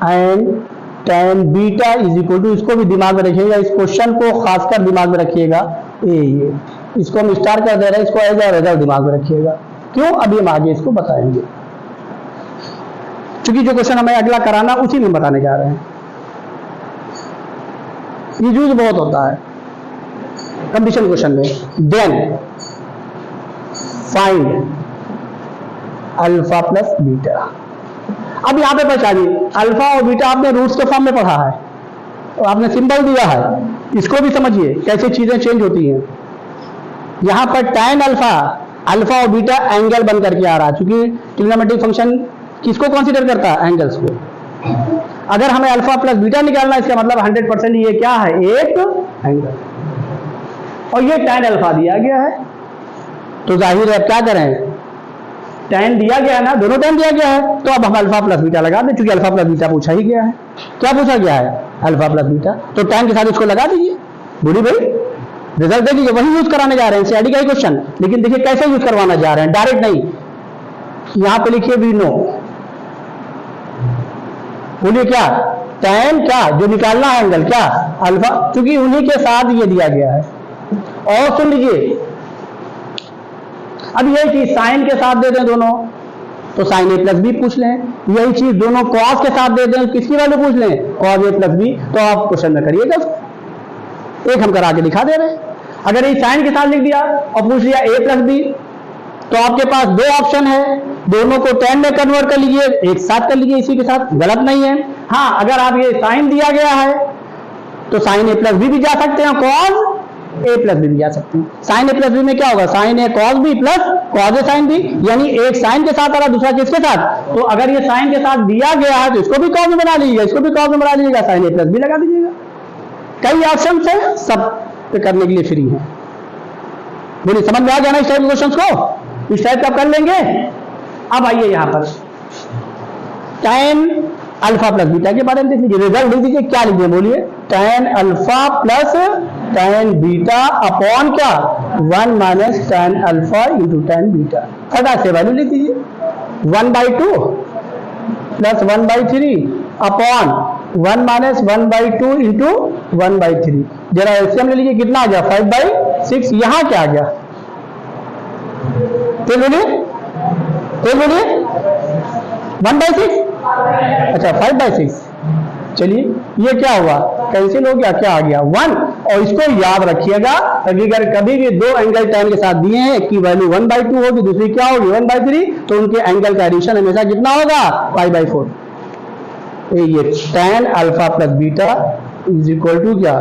and tan beta is equal to, इसको भी दिमाग में रखिएगा, इस क्वेश्चन को खासकर दिमाग में रखिएगा। ये इसको हम स्टार कर दे रहे हैं, इसको एज और एज दिमाग में रखिएगा। क्यों? अभी हम आगे इसको बताएंगे, क्योंकि जो क्वेश्चन हमें अगला कराना उसी में बताने जा रहे हैं। ये यूज बहुत होता है कंडीशन क्वेश्चन में। Then find alpha plus beta. अब यहां पे पहचानिए, अल्फा और बीटा आपने रूट्स के फॉर्म में पढ़ा है, और आपने सिंबल दिया है, इसको भी समझिए कैसे चीजें चेंज होती हैं। यहां पर tan अल्फा, अल्फा और बीटा एंगल बन करके आ रहा है, क्योंकि ट्रिग्नोमेट्रिक फंक्शन किसको कंसीडर करता है, एंगल्स को। अगर हमें अल्फा प्लस बीटा निकालना है, इसका मतलब 100% ये क्या है, एक एंगल, और ये tan अल्फा दिया गया है, तो जाहिर है अब क्या करें, tan दिया गया है ना, दोनों tan दिया गया है, तो अब हम अल्फा प्लस बीटा लगा दें, क्योंकि अल्फा प्लस बीटा पूछा ही गया है। क्या पूछा गया है, अल्फा प्लस बीटा, तो tan के साथ इसको लगा दीजिए। बोली भाई, रिजल्ट देखिए, वही यूज कराने जा रहे हैं, एनसीईआरटी का ही क्वेश्चन, लेकिन देखिए कैसे यूज करवाना जा रहे हैं, डायरेक्ट नहीं। यहां पे लिखिए वी नो, बोलिए क्या, tan क्या, जो निकालना है एंगल क्या, अल्फा, क्योंकि उन्हीं के साथ ये दिया गया है। और सुन लीजिए, अब ये चीज साइन के साथ दे दें दोनों, तो साइन ए प्लस बी पूछ लें। यही चीज दोनों कॉस के साथ दे दें, किसकी वैल्यू पूछ लें, कॉस ए प्लस बी, तो आप क्वेश्चन में करिएगा। एक हम करा के दिखा दे रहे हैं। अगर ये साइन के साथ लिख दिया और पूछ लिया ए प्लस बी, तो आपके पास दो ऑप्शन है, दोनों को tan में कन्वर्ट कर लीजिए, एक साथ कर लीजिए इसी के साथ, गलत नहीं है। हाँ, अगर आप ये साइन दिया गया है तो साइन ए प्लस बी भी जा सकते हैं, कॉस ए प्लस बी भी जा सकते हैं। साइन ए प्लस बी में क्या होगा, sign a cos B plus cos A sine B, यानी एक साइन के साथ आ रहा दूसरा किसके साथ, तो अगर ये साइन के साथ दिया गया है तो इसको भी कॉस में बना लीजिएगा, इसको भी कॉस में बना लीजिएगा, साइन ए प्लस बी लगा दीजिएगा। कई ऑप्शन है, सब पे करने के लिए फ्री है। बोलिए, समझ में आ गया ना इस टाइप के क्वेश्चन को, इस टाइप का कर लेंगे। अब आइए यहां पर tan अल्फा प्लस बीटा के बारे में देख लीजिए, रिजल्ट लिख दीजिए, क्या लिखिए बोलिए, tan alpha plus tan beta upon क्या, 1 minus tan alpha into tan beta. फटाक से वैल्यू लिख दीजिए, 1/2 प्लस 1/3 अपॉन 1 माइनस 1/2 इंटू 1/3। जरा एलसीएम ले लीजिए, कितना आ गया, 5/6। यहां क्या आ गया, तेज बोलिए, तेज बोलिए, 1/6, अच्छा 5/6। चलिए ये क्या हुआ, कैंसिल हो गया, क्या आ गया 1। और इसको याद रखिएगा, अगर कभी भी दो एंगल tan के साथ दिए हैं, एक की वैल्यू 1/2 होगी, दूसरी क्या होगी 1/3, तो उनके एंगल का एडिशन हमेशा कितना होगा, 5/4। ये tan alpha plus beta is equal to क्या,